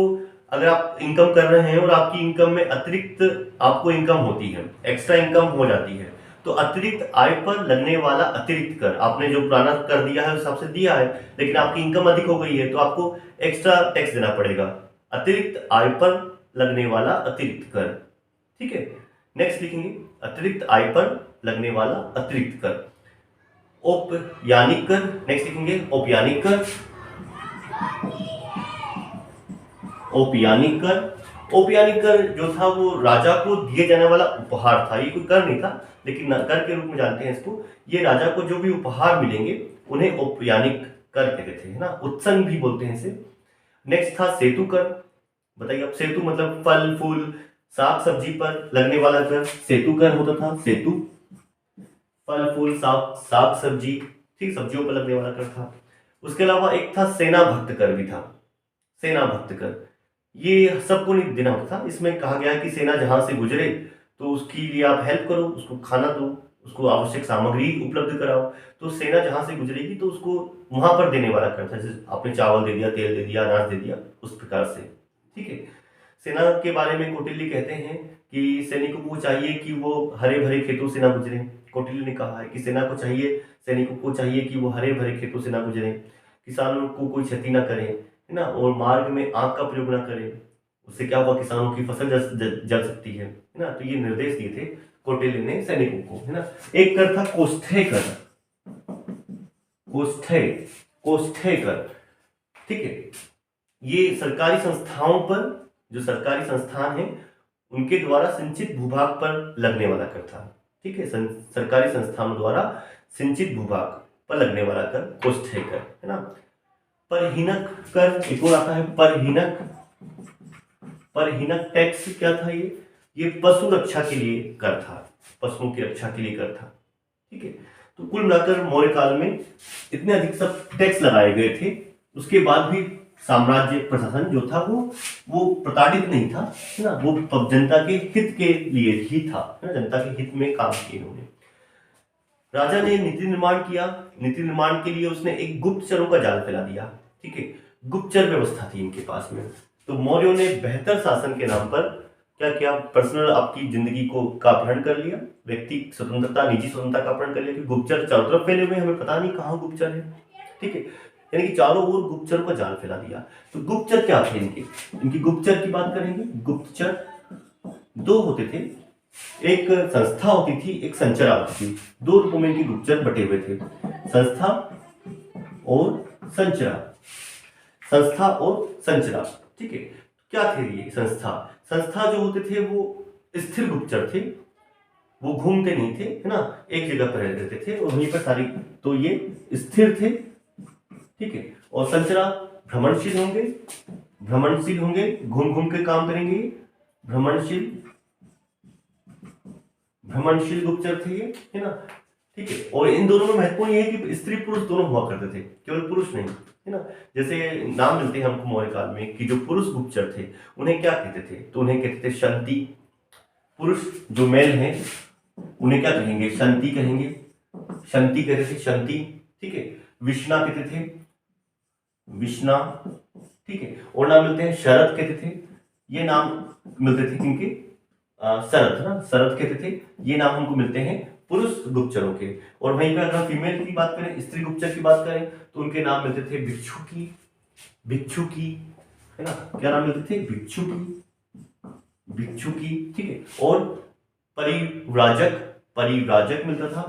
अगर आप इनकम कर रहे हैं और आपकी इनकम में अतिरिक्त आपको इनकम होती है, एक्स्ट्रा इनकम हो जाती है, तो अतिरिक्त आय पर लगने वाला अतिरिक्त कर, आपने जो पुराना कर दिया है उस हिसाब से दिया है, लेकिन आपकी इनकम अधिक हो गई है तो आपको एक्स्ट्रा टैक्स देना पड़ेगा। अतिरिक्त आय पर लगने वाला अतिरिक्त कर, ठीक है। नेक्स्ट लिखेंगे अतिरिक्त आय पर लगने वाला अतिरिक्त कर, औपयानिक कर। नेक्स्ट लिखेंगे औपयानिक कर, औपयानिक कर। औपयानिक कर जो था वो राजा को दिए जाने वाला उपहार था, ये कोई कर नहीं था लेकिन कर के रूप में जानते हैं इसको। ये राजा को जो भी उपहार मिलेंगे उन्हें औपयानिक कर कहते थे, है ना, उत्संग भी बोलते हैं इसे। नेक्स्ट था सेतु कर। बताइए अब सेतु मतलब फल फूल साग सब्जी पर लगने वाला कर सेतु कर होता था। सेतु फल फूल साग सब्जी, ठीक, सब्जियों पर लगने वाला कर था। उसके अलावा एक था सेना भक्त कर भी था। सेना भक्त कर ये सबको नहीं देना होता था। इसमें कहा गया है कि सेना जहां से गुजरे तो उसके लिए आप हेल्प करो, उसको खाना दो, उसको आवश्यक सामग्री उपलब्ध कराओ। तो सेना जहां से गुजरेगी तो उसको वहां पर देने वाला कर था, जैसे आपने चावल दे दिया, तेल दे दिया, अनाज दे दिया, उस प्रकार से, ठीक है। सेना के बारे में कौटिल्य कहते हैं कि सैनिकों को चाहिए कि वो हरे भरे खेतों से ना गुजरे। कौटिल्य ने कहा है कि सेना को चाहिए, सैनिकों को चाहिए कि वो हरे भरे खेतों से ना गुजरे, किसानों को कोई क्षति ना करें, है ना, और मार्ग में आग का प्रयोग ना करें, उससे क्या होगा, किसानों की फसल जल सकती है ना। तो ये निर्देश दिए थे कौटिल्य ने सैनिकों को, है ना। एक कर था कोष्ठेय कर, कोष्ठेय कर, ठीक है। ये सरकारी संस्थाओं पर, जो सरकारी संस्थान है उनके द्वारा सिंचित भूभाग पर लगने वाला कर था, ठीक है। सरकारी संस्थानों द्वारा सिंचित भूभाग पर लगने वाला कर कोष्ठेय कर, है ना। परहीनक कर एक और आता है, परहीनक टैक्स क्या था, ये पशु रक्षा के लिए कर था, पशुओं की रक्षा के लिए कर था, ठीक है। तो कुल मिलाकर मौर्य काल में इतने अधिक सब टैक्स लगाए गए थे, उसके बाद भी साम्राज्य प्रशासन जो था वो प्रताड़ित नहीं था, है ना, वो जनता के हित के लिए ही था, है ना, जनता के हित में काम किए उन्होंने। राजा ने नीति निर्माण किया, नीति निर्माण के लिए उसने एक गुप्तचरों का जाल फैला दिया, ठीक है। गुप्तचर व्यवस्था थी इनके पास में। तो मौर्यों ने बेहतर शासन के नाम पर क्या किया, पर्सनल आपकी जिंदगी को का अपहरण कर लिया, व्यक्ति स्वतंत्रता, निजी स्वतंत्रता का अपहरण कर लिया कि गुप्तचर चारों तरफ फैले हुए, हमें पता नहीं कहाँ गुप्तचर है, ठीक है। यानी कि चारों ओर गुप्तचरों का जाल फैला दिया। तो गुप्तचर क्या थे इनकी गुप्तचर की बात करेंगे। गुप्तचर दो होते थे, एक संस्था होती थी, एक संचरा होती थी। दो रूपों में इनके गुप्तचर बटे हुए थे, संस्था और संचरा, संस्था और संचरा, ठीक है। क्या थे ये संस्था जो होते थे वो स्थिर गुप्तचर थे, वो घूमते नहीं थे, है ना, एक जगह पर रहते थे और वहीं पर सारी, तो ये स्थिर थे, ठीक है। और संचरा भ्रमणशील होंगे, घूम घूम के काम करेंगे, भ्रमणशील गुप्तचर थे ये, है ना, ठीक है। और इन दोनों में महत्वपूर्ण ये है कि स्त्री पुरुष दोनों हुआ करते थे, केवल पुरुष नहीं, है ना। जैसे नाम मिलते हैं हमको मौर्य काल में कि जो पुरुष गुप्तचर थे उन्हें क्या कहते थे, तो उन्हें कहते थे शंति। पुरुष जो मेल हैं उन्हें क्या कहेंगे, शंति कहेंगे, शंति कहते थे, शंति, ठीक है। विष्णा कहते थे, विष्णा, ठीक है। और नाम मिलते हैं शरद कहते थे, ये नाम मिलते थे किनके, शरद, ना, शरद कहते थे, ये नाम हमको मिलते हैं पुरुष गुप्तचरों के। और वहीं पे अगर फीमेल की बात करें, स्त्री गुप्तचर की बात करें, तो उनके नाम मिलते थे भिक्षुकी, है ना, क्या नाम मिलते थे, भिक्षुकी, ठीक है। और परिव्राजक मिलता था,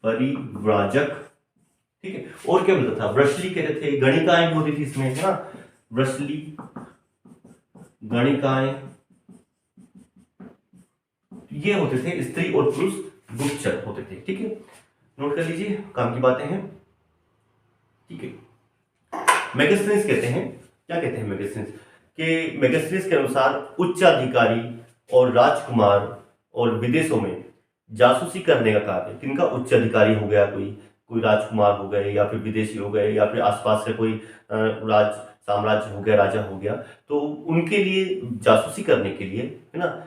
परिव्राजक, ठीक है। और क्या मिलता था, वृषली कहते थे, गणिकाएं भी होती थी इसमें, है ना, वृषली, गणिकाएं, ये होते थे स्त्री और पुरुष गुप्तचर होते थे, ठीक है। नोट कर लीजिए, काम की बातें हैं, ठीक है। मेगास्थनीज कहते हैं, क्या कहते हैं मेगास्थनीज के, मेगास्थनीज के अनुसार उच्च अधिकारी और राजकुमार और विदेशों में जासूसी करने का कार्य, किनका, उच्च अधिकारी हो गया, कोई राजकुमार हो गए, या फिर विदेशी हो गए, या फिर आसपास से कोई राज साम्राज्य हो गया, राजा हो गया, तो उनके लिए जासूसी करने के लिए, है ना,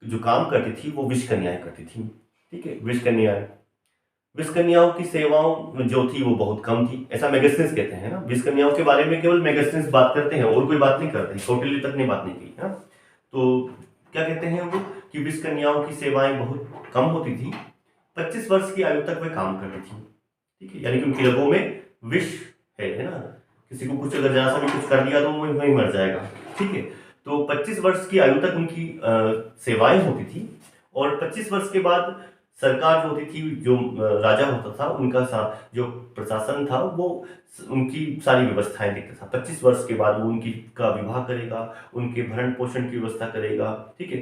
जो काम करती थी वो विषकन्याएं करती थी, ठीक है। विषकन्याओं की सेवाओं जो थी वो बहुत कम थी, ऐसा मेगास्थनीज कहते हैं ना। विषकन्याओं के बारे में केवल मेगास्थनीज बात करते हैं और कोई बात नहीं करते, कौटिल्य तक ने बात नहीं की, है ना। तो क्या कहते हैं वो कि विषकन्याओं की सेवाएं बहुत कम होती थी, 25 वर्ष की आयु तक वे काम करती थी, ठीक है। यानी कि उनकी रगों में विष है ना, किसी को कुछ अगर जरा सा भी कुछ कर दिया तो वो वहीं मर जाएगा, ठीक है। तो 25 वर्ष की आयु तक उनकी सेवाएं होती थी और 25 वर्ष के बाद सरकार जो होती थी, जो राजा होता था, उनका जो प्रशासन था वो उनकी सारी व्यवस्थाएं देखता था। 25 वर्ष के बाद वो उनकी का विवाह करेगा, उनके भरण पोषण की व्यवस्था करेगा, ठीक है।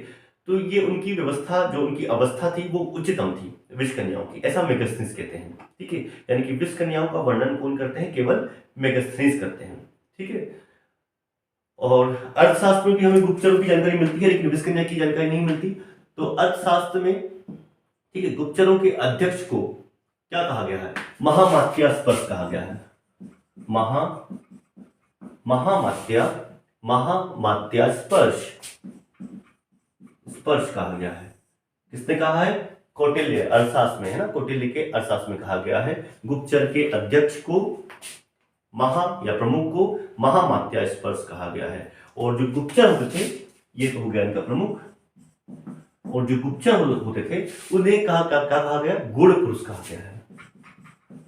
तो ये उनकी व्यवस्था, जो उनकी अवस्था थी वो उच्चतम थी विष कन्याओं की, ऐसा मेगास्थनीज कहते हैं, ठीक है। यानी कि विष कन्याओं का वर्णन कौन करते हैं? केवल मेगास्थनीज करते हैं, ठीक है। और अर्थशास्त्र में भी हमें गुप्तचरों की जानकारी मिलती है, लेकिन विष कन्या की जानकारी नहीं मिलती। तो अर्थशास्त्र में, ठीक है, गुप्तचरों के अध्यक्ष को क्या कहा गया है? महामात्यास्पर्श कहा गया है। महामात्यास्पर्श कहा गया है। किसने कहा है? कौटिल्य, अर्थशास्त्र में है ना, कौटिल्य के अर्थशास्त्र में कहा गया है गुप्तचर के अध्यक्ष को या प्रमुख को महामात्यास्पर्श कहा गया है। और जो गुप्तचर होते थे, ये तो हो गया इनका प्रमुख, और जो गुप्तचर होते थे उन्हें क्या कहा गया? गुण पुरुष कहा गया है।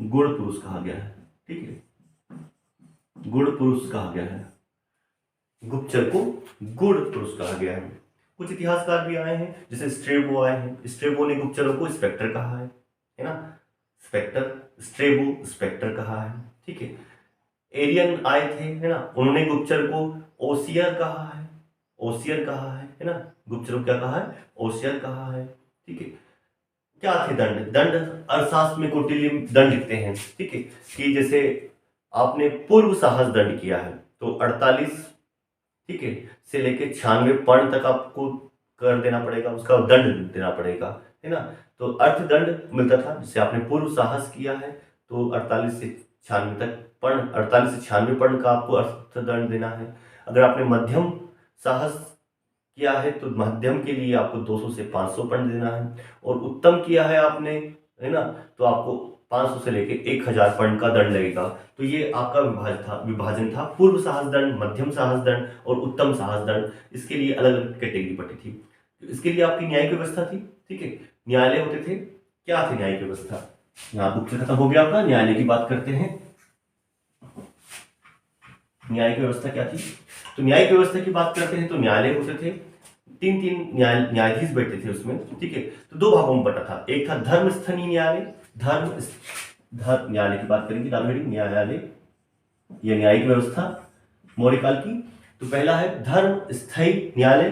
गुण पुरुष कहा गया है, ठीक है, गुण पुरुष कहा गया है। गुप्तचर को गुण पुरुष कहा गया है। कुछ इतिहासकार भी आए हैं, जैसे स्ट्रेबो आए हैं। स्ट्रेबो ने गुप्तचरों को स्पेक्टर कहा है ना, स्ट्रेबो स्पेक्टर कहा है, ठीक है। एरियन आए थे, है ना, उन्होंने गुप्तचर को ओसियर कहा है, है ना, गुप्तचरों क्या कहा है? ओसियर कहा है, ठीक है। क्या थे दंड? अर्थशास्त्र में कौटिल्य दंड लिखते हैं, ठीक है, कि जैसे आपने पूर्व साहस दंड किया है तो 48, ठीक है, से लेके 96 पर्ण तक आपको कर देना पड़ेगा, उसका दंड देना पड़ेगा, है ना। तो अर्थदंड मिलता था, जैसे आपने पूर्व साहस किया है तो 48 से 96 तक पर्ण, 48 से 96 पर्ण का आपको अर्थदंड देना है। अगर आपने मध्यम साहस किया है तो मध्यम के लिए आपको 200 से 500 पर्ण देना है, और उत्तम किया है आपने, है ना, तो आपको 500 से लेके 1000 पर्ण का दंड लगेगा। तो ये आपका विभाजन था पूर्व साहस दंड, मध्यम साहस दंड और उत्तम साहस दंड। इसके लिए अलग अलग कैटेगरी पड़ी थी। तो इसके लिए आपकी न्यायिक व्यवस्था थी, ठीक है, न्यायालय होते थे। क्या थे न्यायिक व्यवस्था? यहाँ बुक से खत्म हो गया आपका, न्यायालय की बात करते हैं। न्यायिक व्यवस्था क्या थी? तो न्यायिक व्यवस्था की बात करते हैं तो न्यायालय होते थे, तीन न्यायाधीश बैठते थे उसमें, ठीक है। तो दो भागों में बटा था, एक था धर्मस्थलीय न्यायालय, धर्म न्यायालय की बात करेंगे, न्यायालय, यह न्यायिक व्यवस्था मौर्य काल की। तो पहला है धर्मस्थयी न्यायालय,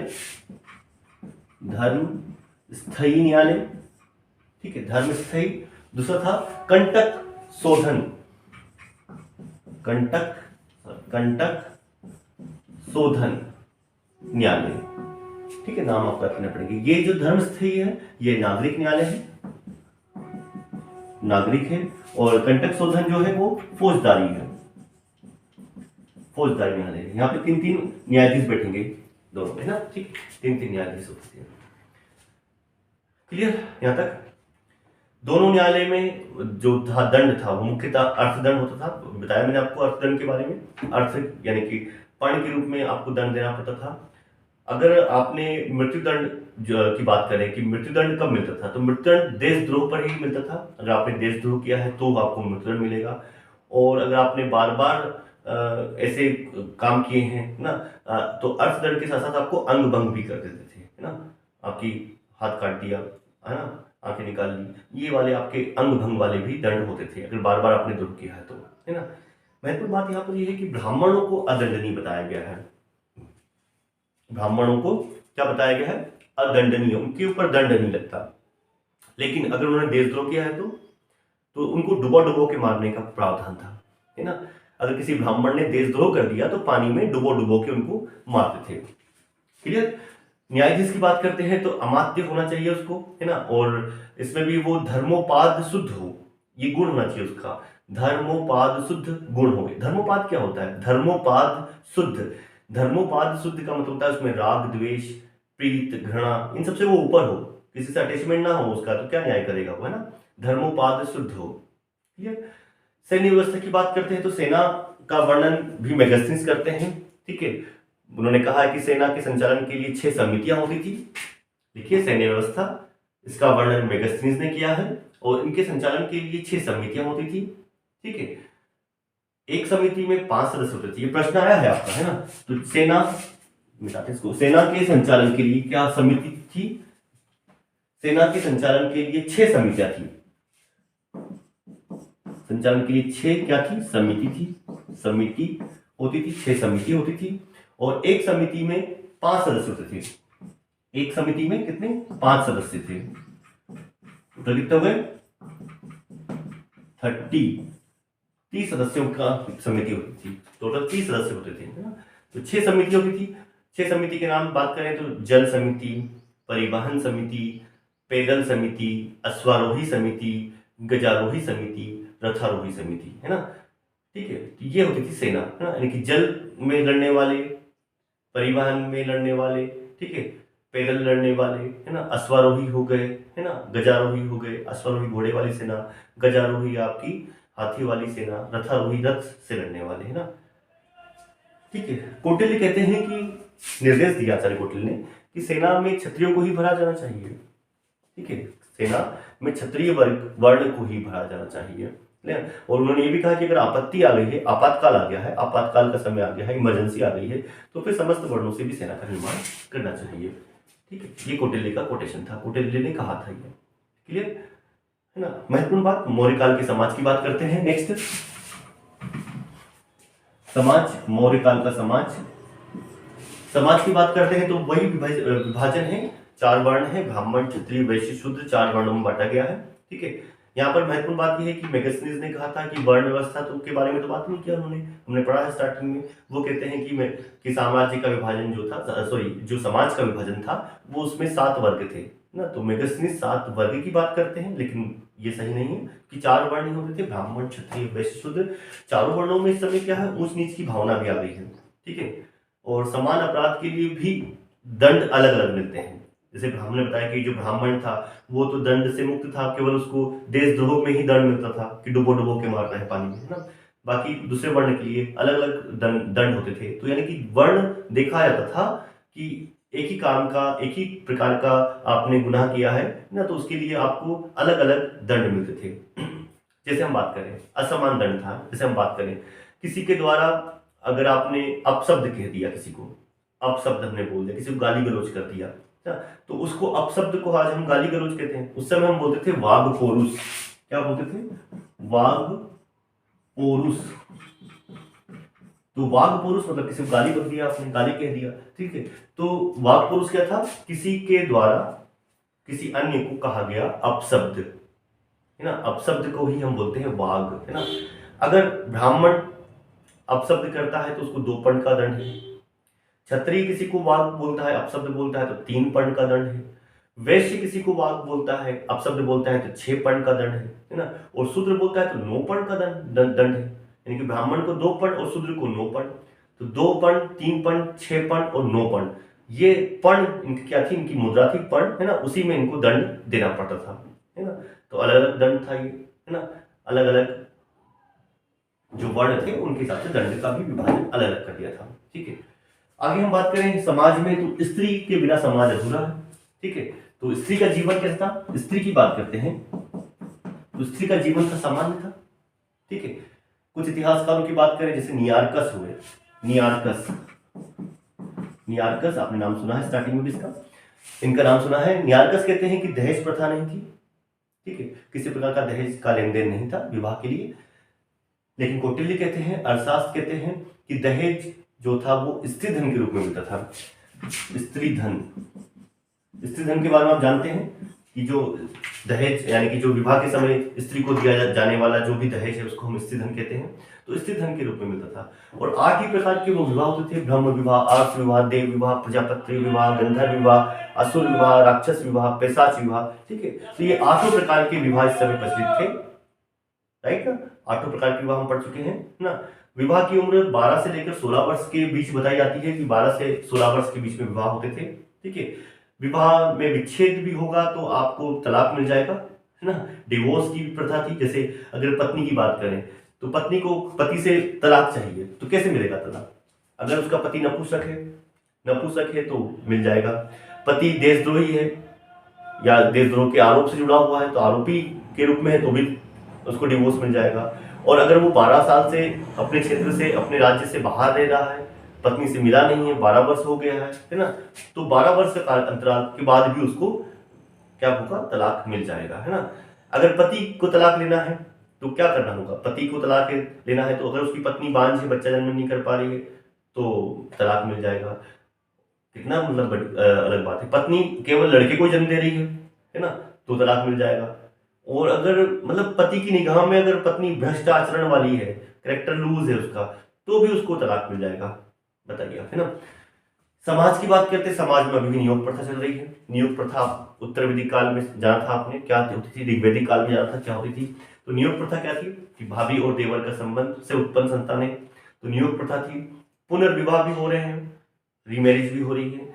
ठीक है, धर्मस्थयी। दूसरा था कंटक शोधन न्यायालय, ठीक है, नाम आपको रखने पड़ेंगे। ये जो धर्मस्थयी है ये नागरिक न्यायालय है, और कंटक शोधन जो है वो फौजदारी है, फौजदारी न्यायालय है। यहाँ पे 3 न्यायाधीश बैठेंगे दोनों, है ना, ठीक, 3 न्यायाधीश होते हैं। क्लियर यहाँ तक? दोनों न्यायालय में जो था दंड था वो मुख्यतः अर्थदंड होता था। बताया मैंने आपको अर्थदंड के बारे में। अर्थ यानी कि पर्ण के रूप में आपको दंड देना पड़ता था। अगर आपने मृत्युदंड की बात करें कि मृत्युदंड कब मिलता था, तो मृत्युदंड देशद्रोह पर ही मिलता था। अगर आपने देशद्रोह किया है तो आपको मृत्युदंड मिलेगा, और अगर आपने बार बार ऐसे काम किए हैं ना, तो अर्थदंड के साथ साथ आपको अंग भंग भी कर देते थे, है ना, आपकी हाथ काट दिया, है ना, आंखें निकाल ली, ये वाले आपके अंग भंग वाले भी दंड होते थे अगर बार बार आपने द्रोह किया है तो, है ना। महत्वपूर्ण बात यहाँ पर यह है कि ब्राह्मणों को अदंडनीय बताया गया है। ब्राह्मणों को क्या बताया गया है? अदंडनीय, उनके ऊपर दंड नहीं लगता। लेकिन अगर उन्होंने देशद्रोह किया है तो उनको डुबो के मारने का प्रावधान था, है ना। अगर किसी ब्राह्मण ने देशद्रोह कर दिया तो पानी में डुबो के उनको मारते थे। क्लियर? न्यायाधीश की बात करते हैं तो अमात्य होना चाहिए उसको, है ना, और इसमें भी वो धर्मोपाद शुद्ध हो, ये गुण होना चाहिए उसका, धर्मोपाद शुद्ध गुण हो। धर्मोपाद क्या होता है? धर्मोपाद शुद्ध का मतलब होता है उसमें राग द्वेष प्रीत घृणा इन सबसे वो ऊपर हो, किसी से अटैचमेंट ना हो उसका, तो क्या न्याय करेगा वो, है ना। धर्मोपाद शुद्ध हो। क्लियर? सैन्य व्यवस्था की बात करते हैं तो सेना का वर्णन भी मेगास्थनीज करते हैं, ठीक है। उन्होंने कहा है कि सेना के संचालन के लिए 6 समितियां होती थी। देखिए सैन्य व्यवस्था, इसका वर्णन मेगास्थनीज ने किया है, और इनके संचालन के लिए 6 समितियां होती थी, ठीक है। एक समिति में 5 सदस्य होते थे। ये प्रश्न आया है आपका, है ना। तो सेना मिटाते इसको। सेना के संचालन के लिए क्या समिति थी? सेना के संचालन के लिए 6 समितियां थी। संचालन के लिए 6 क्या थी? समिति थी। समिति होती थी, 6 समिति होती थी और एक समिति में 5 सदस्य होते थे। एक समिति में कितने? 5 सदस्य थे। तो कितने हुए? 30 सदस्यों का समिति होती थी। टोटल 30 सदस्य होते थे, है ना। तो 6 समिति होती थी। 6 समिति के नाम बात करें तो जल समिति, परिवहन समिति, पैदल समिति, अश्वारोही समिति, गजारोही समिति, रथारोही समिति, है ना। ठीक है, तो ये होती थी सेना, है ना। यानी कि जल में लड़ने वाले, परिवहन में लड़ने वाले, ठीक है, पैदल लड़ने वाले, है ना, अश्वारोही हो गए, है ना, गजारोही हो गए, अश्वारोही घोड़े वाली सेना, गजारोही आपकी हाथी वाली सेना, रथारोही रथ से लड़ने वाले, है ना। ठीक है, कौटिल्य कहते हैं कि निर्देश दिया आचार्य कौटिल्य ने कि सेना में क्षत्रियों को ही भरा जाना चाहिए। ठीक है, सेना में क्षत्रिय वर्ण को ही भरा जाना चाहिए। और उन्होंने ये भी कहा कि अगर आपत्ति आ गई है, आपातकाल आ गया है, आपातकाल का समय आ गया है, इमरजेंसी आ गई है, तो फिर समस्त वर्णों से भी सेना का निर्माण करना चाहिए। ठीक है, ये कौटिल्य का कोटेशन था, कौटिल्य ने कहा था ये। क्लियर है ना। महत्वपूर्ण बात, मौर्य काल के समाज की बात करते हैं। नेक्स्ट, समाज, मौर्य काल का समाज। समाज की बात करते हैं तो वही विभाजन है, 4 वर्ण है, ब्राह्मण, क्षत्रिय, वैश्य, शूद्र, 4 वर्णों में बांटा गया है। ठीक है, यहाँ पर महत्वपूर्ण बात यह है कि मेगस्थनीज ने कहा था कि वर्ण व्यवस्था तो के बारे में तो बात नहीं किया उन्होंने, हमने पढ़ा है स्टार्टिंग में। वो कहते हैं कि साम्राज्य का विभाजन जो था, सॉरी, जो समाज का विभाजन था वो उसमें 7 वर्ग थे ना। तो मेगस्थनीज 7 वर्ग की बात करते हैं, लेकिन ये सही नहीं है कि 4 वर्ण ही होते थे, ब्राह्मण, क्षत्रिय, वैश्य, शूद्र। चारों वर्णों में इस समय क्या है, ऊंच नीच की भावना भी आ गई है। ठीक है, और समान अपराध के लिए भी दंड अलग अलग मिलते हैं। जैसे हमने बताया कि जो ब्राह्मण था वो तो दंड से मुक्त था, केवल उसको देशद्रोह में ही दंड मिलता था कि डुबो डुबो के मार रहे हैं पानी में, है ना। बाकी दूसरे वर्ण के लिए अलग अलग दंड होते थे। तो यानी कि वर्ण देखा जाता था कि एक ही काम का, एक ही प्रकार का आपने गुनाह किया है ना, तो उसके लिए आपको अलग अलग दंड मिलते थे। जैसे हम बात करें असमान दंड था। जैसे हम बात करें किसी के द्वारा अगर आपने अपशब्द कह दिया, किसी को अपशब्द हमने बोल दिया, किसी को गाली गलौज कर दिया, तो उसको अपशब्द को आज हम गाली गलौज कहते हैं। उस समय हम बोलते थे वाग पौरुष। क्या बोलते थे? वाग पौरुष। तो वाग पौरुष मतलब किसी को गाली कर दिया आपने, गाली कह दिया। ठीक है, तो वाग पौरुष क्या था? किसी के द्वारा किसी अन्य को कहा गया अपशब्द, है ना। अपशब्द को ही हम बोलते हैं वाग, है ना। अगर ब्राह्मण अपशब्द करता है तो उसको 2 पंड का दंड है। क्षत्रिय किसी को वाग बोलता है, अपशब्द बोलता है तो 3 पंड का दंड है। वैश्य किसी को वाग बोलता है, अपशब्द बोलता है तो 6 पंड का दंड है ना। और शूद्र बोलता है तो 9 पंड का दंड है। यानी कि ब्राह्मण को 2 पंड और शूद्र को 9 पंड। तो 2 पंड, 3 पंड, 6 पंड और 9 पंड, ये पंड इनकी क्या थी? इनकी मुद्रा थी पंड, है ना। उसी में इनको दंड देना पड़ता था, है ना। तो अलग अलग दंड था ये, है ना। अलग अलग जो वर्ण थे उनके हिसाब से दंड का भी विभाजन अलग अलग कर दिया था। ठीक है, आगे हम बात करें समाज में, तो स्त्री के बिना समाज अधूरा है। ठीक है, तो स्त्री का जीवन कैसा था? स्त्री की बात करते हैं तो स्त्री का जीवन था सामान्य था। ठीक है, कुछ इतिहासकारों की बात करें जैसे नियारकस हुए। नियारकस आपने नाम सुना है स्टार्टिंग में भी इसका, इनका नाम सुना है। नियारकस कहते हैं कि दहेज प्रथा नहीं थी। ठीक है, किसी प्रकार का दहेज का लेन देन नहीं था विवाह के लिए। लेकिन कौटिल्य कहते हैं, अर्थशास्त्र कहते हैं कि दहेज जो था वो स्त्री धन के रूप में मिलता था। स्त्री धन के बारे में आप जानते हैं कि जो दहेज यानी कि जो विवाह के समय स्त्री को दिया जाने वाला जो भी दहेज है उसको हम स्त्री धन कहते हैं। तो स्त्री धन के रूप में मिलता था। और 8 ही प्रकार के वो विवाह होते थे: ब्रह्म विवाह, आर्ष विवाह, देव विवाह, प्रजापति विवाह, गंधर्व विवाह, असुर विवाह, राक्षस विवाह, पैशाच विवाह। ठीक है, तो ये 8 प्रकार के विवाह इस समय प्रचलित थे। राइट ना, 8 प्रकार के विवाह हम पढ़ चुके हैं ना। विवाह की उम्र 12 से लेकर 16 वर्ष के बीच बताई जाती है कि 12 से 16 वर्ष के बीच में विवाह होते थे। ठीक है, विवाह में विच्छेद भी होगा तो आपको तलाक मिल जाएगा, है ना। डिवोर्स की प्रथा थी। जैसे अगर पत्नी की बात करें तो पत्नी को पति से तलाक चाहिए तो कैसे मिलेगा तलाक? अगर उसका पति नपुंसक है तो मिल जाएगा। पति देशद्रोही है या देशद्रोह के आरोप से जुड़ा हुआ है तो आरोपी के रूप में है तो भी उसको डिवोर्स मिल जाएगा। और अगर वो 12 साल से अपने क्षेत्र से, अपने राज्य से बाहर रह रहा है पत्नी से मिला नहीं है, 12 वर्ष हो गया है ना, तो 12 वर्ष के अंतराल के बाद भी उसको क्या होगा, तलाक मिल जाएगा, है ना। अगर पति को तलाक लेना है तो क्या करना होगा, पति को तलाक लेना है तो अगर उसकी पत्नी बांझ है, बच्चा जन्म नहीं कर पा रही है तो तलाक मिल जाएगा। कितना मतलब अलग बात है। पत्नी केवल लड़के को जन्म दे रही है ना, तो तलाक मिल जाएगा। और अगर मतलब पति की निगाह में अगर पत्नी भ्रष्ट आचरण वाली है, कैरेक्टर लूज है उसका, तो भी उसको तलाक मिल जाएगा। बताइए आप, है ना। समाज की बात करते हैं, समाज में अभी भी नियोग प्रथा चल रही है। नियोग प्रथा उत्तर वैदिक काल में जाना था आपने, क्या होती थी, ऋग्वैदिक काल में जाना था, क्या होती थी। तो नियोग प्रथा क्या थी कि भाभी और देवर का संबंध से उत्पन्न संतानें, तो नियोग प्रथा थी। पुनर्विवाह भी हो रहे हैं, रीमैरिज भी हो रही है,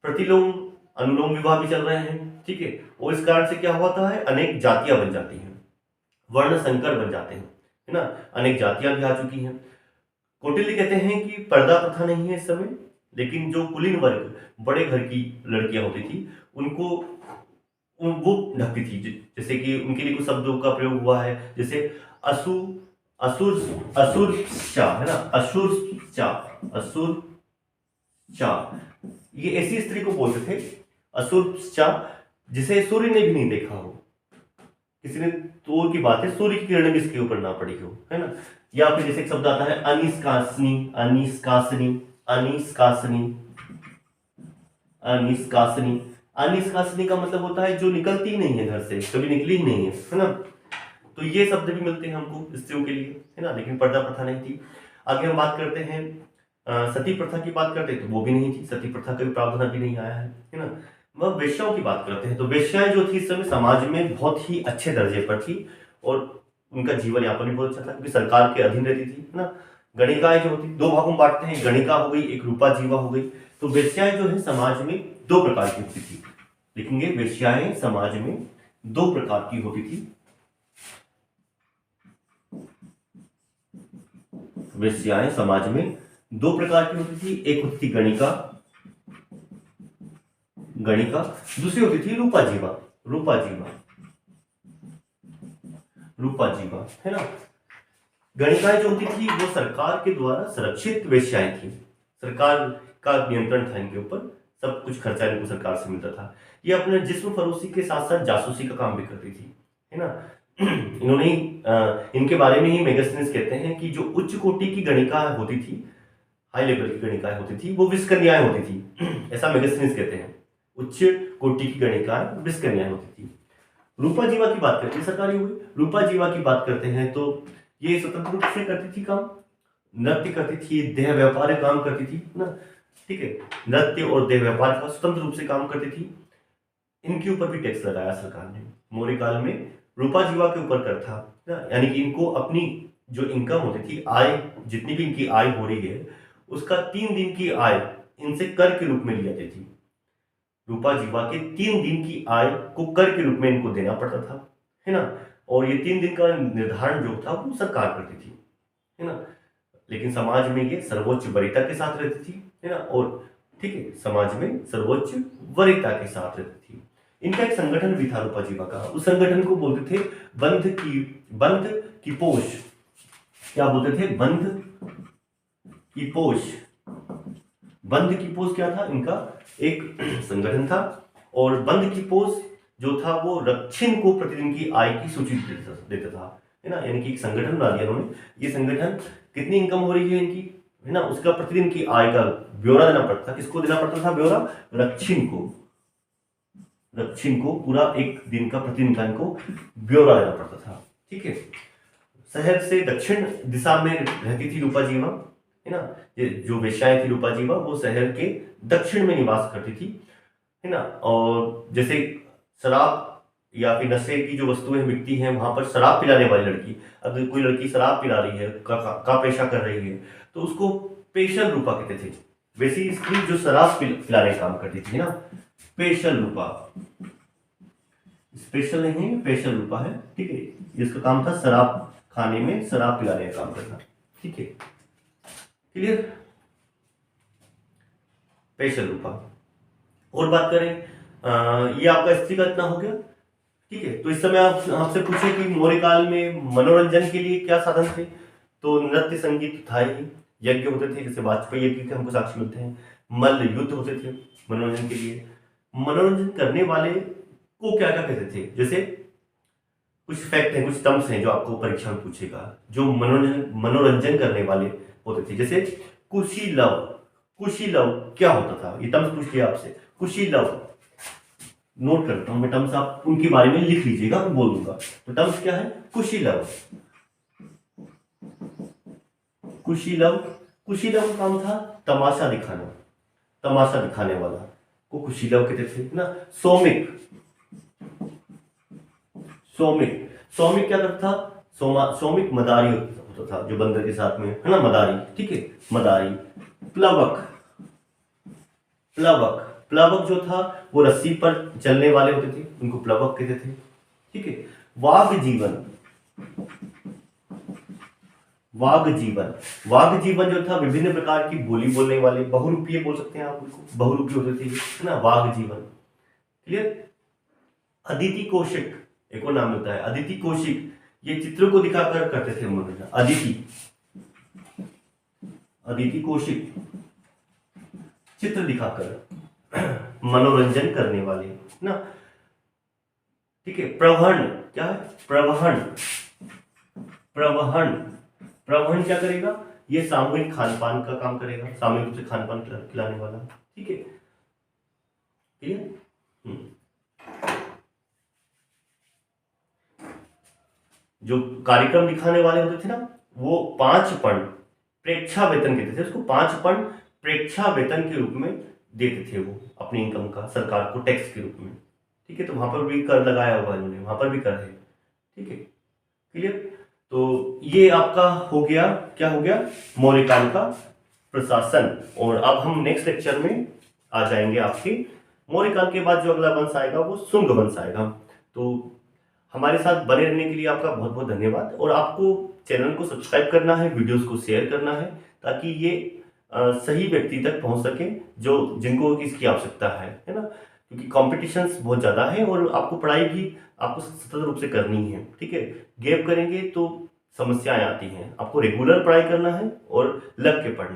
प्रतिलोम अनुलोम विवाह भी चल रहे हैं, ठीक है। और इस कारण से क्या होता है, अनेक जातियां बन जाती हैं, वर्ण संकर बन जाते हैं, है ना। अनेक जातियां भी आ चुकी हैं। कौटिल्य कहते हैं कि पर्दा प्रथा नहीं है इस समय, लेकिन जो कुलीन वर्ग, बड़े घर की लड़कियां होती थी, उनको वो ढकती थी। जैसे कि उनके लिए कुछ शब्दों का प्रयोग हुआ है, जैसे असु असुर असुर चा, है ना, असुर चा, असुर चा, ये ऐसी स्त्री को बोलते थे, असुर चा, जिसे सूर्य ने भी नहीं देखा हो। किसी ने, तो की बात है, सूर्य की किरण भी इसके ऊपर ना पड़ी हो, है ना। या फिर जैसे एक शब्द आता है अनिष्कासनी, अनिष्कासनी, अनिष्कासनी, अनिष्कासनी। अनिष्कासनी का मतलब होता है जो निकलती नहीं है घर से, कभी निकली ही नहीं है ना। तो ये शब्द भी मिलते हैं हमको स्त्रियों के लिए, है ना, लेकिन पर्दा प्रथा नहीं थी। आगे हम बात करते हैं सती प्रथा की बात करते हैं, तो वो भी नहीं थी, सती प्रथा का भी प्रावधान अभी नहीं आया है ना। वह वेश्याओं की बात करते हैं, तो वेश्याएं जो थी इस समय समाज में बहुत ही अच्छे दर्जे पर थी और उनका जीवन यापन भी बहुत अच्छा था, क्योंकि सरकार के अधीन रहती थी, है ना। गणिकाएं जो होती, दो भागों में बांटते हैं, गणिका हो गई, एक रूपा जीवा हो गई। तो वेश्याएं जो है समाज में दो प्रकार की होती थी, लिखेंगे, वेश्याएं समाज में दो प्रकार की होती थी। वेश्याएं समाज में दो प्रकार की होती थी, एक होती थी गणिका, गणिका, दूसरी होती थी रूपा जीवा, रूपा जीवा, रूपा जीवा, है ना। गणिकाएं जो होती थी वो सरकार के द्वारा संरक्षित वेश्याएं थी, सरकार का नियंत्रण था इनके ऊपर, सब कुछ खर्चा इनको सरकार से मिलता था। ये अपने जिस्म फरोशी के साथ साथ जासूसी का काम भी करती थी, है ना। इन्होंने इनके बारे में ही मेगास्थनीज कहते हैं कि जो उच्च कोटि की गणिका होती थी, हाई लेवल की गणिकाएं होती थी, वो विषकन्याएं होती थी, ऐसा मेगास्थनीज कहते हैं। उच्च कोटि की गणिकाएं विषकन्याएं होती थी। रूपा जीवा की बात करते हैं, सरकारी हुई। रूपा जीवा की बात करते हैं तो ये स्वतंत्र रूप से करती थी काम, नृत्य करती थी, देह व्यापार काम करती थी ना, ठीक है। नृत्य और देह व्यापार का स्वतंत्र रूप से काम करती थी। इनके ऊपर भी टैक्स लगाया सरकार ने। मौर्य काल में रूपा जीवा के ऊपर कर था ना, यानी कि इनको अपनी जो इनकम होती थी, आय, जितनी भी इनकी आय हो रही है उसका 3 दिन की आय इनसे कर के रूप में ली जाती थी। रूपा जीवा के 3 दिन की आय को कर के रूप में इनको देना पड़ता था, है ना। और ये 3 दिन का निर्धारण जो था वो सरकार करती थी, है ना। लेकिन समाज में ये सर्वोच्च वरीयता के साथ रहती थी, है ना। और ठीक है, समाज में सर्वोच्च वरीयता के साथ रहती थी। इनका एक संगठन भी था रूपा जीवा का, उस संगठन को बोलते थे बंध की पोष। क्या बोलते थे, बंध की पोष। बंध की पोष क्या था, इनका एक संगठन था। और बंध की पोष जो था वो रक्षिण को प्रतिदिन की आय की सूची देता था, है ना। यानी कि एक संगठन बना दिया उन्होंने, ये संगठन कितनी इनकम हो रही है इनकी, है ना, उसका प्रतिदिन की आय का ब्यौरा देना पड़ता था। किसको देना पड़ता था ब्यौरा, रक्षिण को, रक्षिण को पूरा एक दिन का, प्रतिदिन का इनको ब्यौरा देना पड़ता था, ठीक है। शहर से दक्षिण दिशा में रहती थी रूपा जीवा, है ना। ये जो वेश्याएं थी रूपा जीवा, वो शहर के दक्षिण में निवास करती थी, है ना। और जैसे शराब या फिर नशे की जो वस्तुएं बिकती हैं, वहां पर शराब पिलाने वाली लड़की, अगर कोई लड़की शराब पिला रही है, का पेशा कर रही है, तो उसको पेशल रूपा कहते थे। वैसी स्त्री जो शराब पिलाने का काम करती थी ना, पेशल रूपा, स्पेशल नहीं है, पेशल रूपा है, ठीक है। जिसका काम था शराब खाने में, शराब पिलाने का काम करना, ठीक है, क्लियर। पेशल रूपा। और बात करें, ये आपका स्त्री का इतना हो गया, ठीक है। तो इस समय आप आपसे पूछे कि मौर्य काल में मनोरंजन के लिए क्या साधन थे, तो नृत्य संगीत था ही, यज्ञ होते थे, जैसे वाजपेयी यज्ञ के हमको साक्ष्य मिलते हैं। मल्ल युद्ध होते थे मनोरंजन के लिए। मनोरंजन करने वाले को क्या क्या कहते थे, जैसे कुछ फैक्ट हैं, कुछ टर्म्स हैं जो आपको परीक्षा में पूछेगा, जो मनोरंजन करने वाले होते थे। जैसे कुशीलव, कुशीलव क्या होता था, ये टर्म्स पूछ लिया आपसे। कुशीलव, नोट करता हूं मैं टर्म्स, आप उनके बारे में लिख लीजिएगा, मैं बोल दूंगा। तो टर्म्स क्या है, कुशीलव। कुशीलव, कुशीलव का काम था तमाशा दिखाना, तमाशा दिखाने वाला को कुशीलव कहते थे ना। सौमिक, सौमिक, सौमिक क्या करता था, सौमिक मदारी होता था, जो बंदर के साथ में है ना, मदारी, ठीक है, मदारी। प्लवक, प्लवक, प्लवक जो था वो रस्सी पर चलने वाले होते थे, उनको प्लवक कहते थे, ठीक है। वाघ जीवन, वाघ जीवन, वाघ जीवन जो था विभिन्न प्रकार की बोली बोलने वाले, बहुरूपीय बोल सकते हैं आप उनको, बहुरूपी होते थे, है ना, वाघ जीवन, क्लियर। अदिति कौशिक, एक और नाम मिलता है अदिति कौशिक, ये चित्रों को दिखाकर करते थे मनोरंजन। अदिति, अदिति कौशिक चित्र दिखाकर मनोरंजन करने वाले ना, ठीक है। प्रवहन, क्या है, प्रवहन, प्रवहन, प्रवहन क्या करेगा, ये सामूहिक खान पान का काम करेगा, सामूहिक रूप से खान पान खिलाने वाला, ठीक है, क्लियर। जो कार्यक्रम दिखाने वाले होते थे ना, वो 5 पर्ण प्रेक्षा वेतन कहते थे उसको, 5 पर्ण प्रेक्षा वेतन के रूप में देते थे वो अपनी इनकम का सरकार को, टैक्स के रूप में, ठीक है। तो वहां पर भी कर लगाया हुआ इन्होंने, वहां पर भी कर है, ठीक है, क्लियर। तो ये आपका हो गया, क्या हो गया, मौर्यकाल का प्रशासन। और अब हम नेक्स्ट लेक्चर में आ जाएंगे आपके मौर्यकाल के बाद जो अगला वंश आएगा वो शुंग वंश आएगा। तो हमारे साथ बने रहने के लिए आपका बहुत बहुत धन्यवाद। और आपको चैनल को सब्सक्राइब करना है, वीडियोस को शेयर करना है, ताकि ये सही व्यक्ति तक पहुंच सके जो जिनको इसकी आवश्यकता है ना। क्योंकि कॉम्पिटिशन्स बहुत ज़्यादा है और आपको पढ़ाई भी आपको सतत रूप से करनी है, ठीक है। गैप करेंगे तो समस्याएं आती हैं, आपको रेगुलर पढ़ाई करना है और लग के पढ़ना।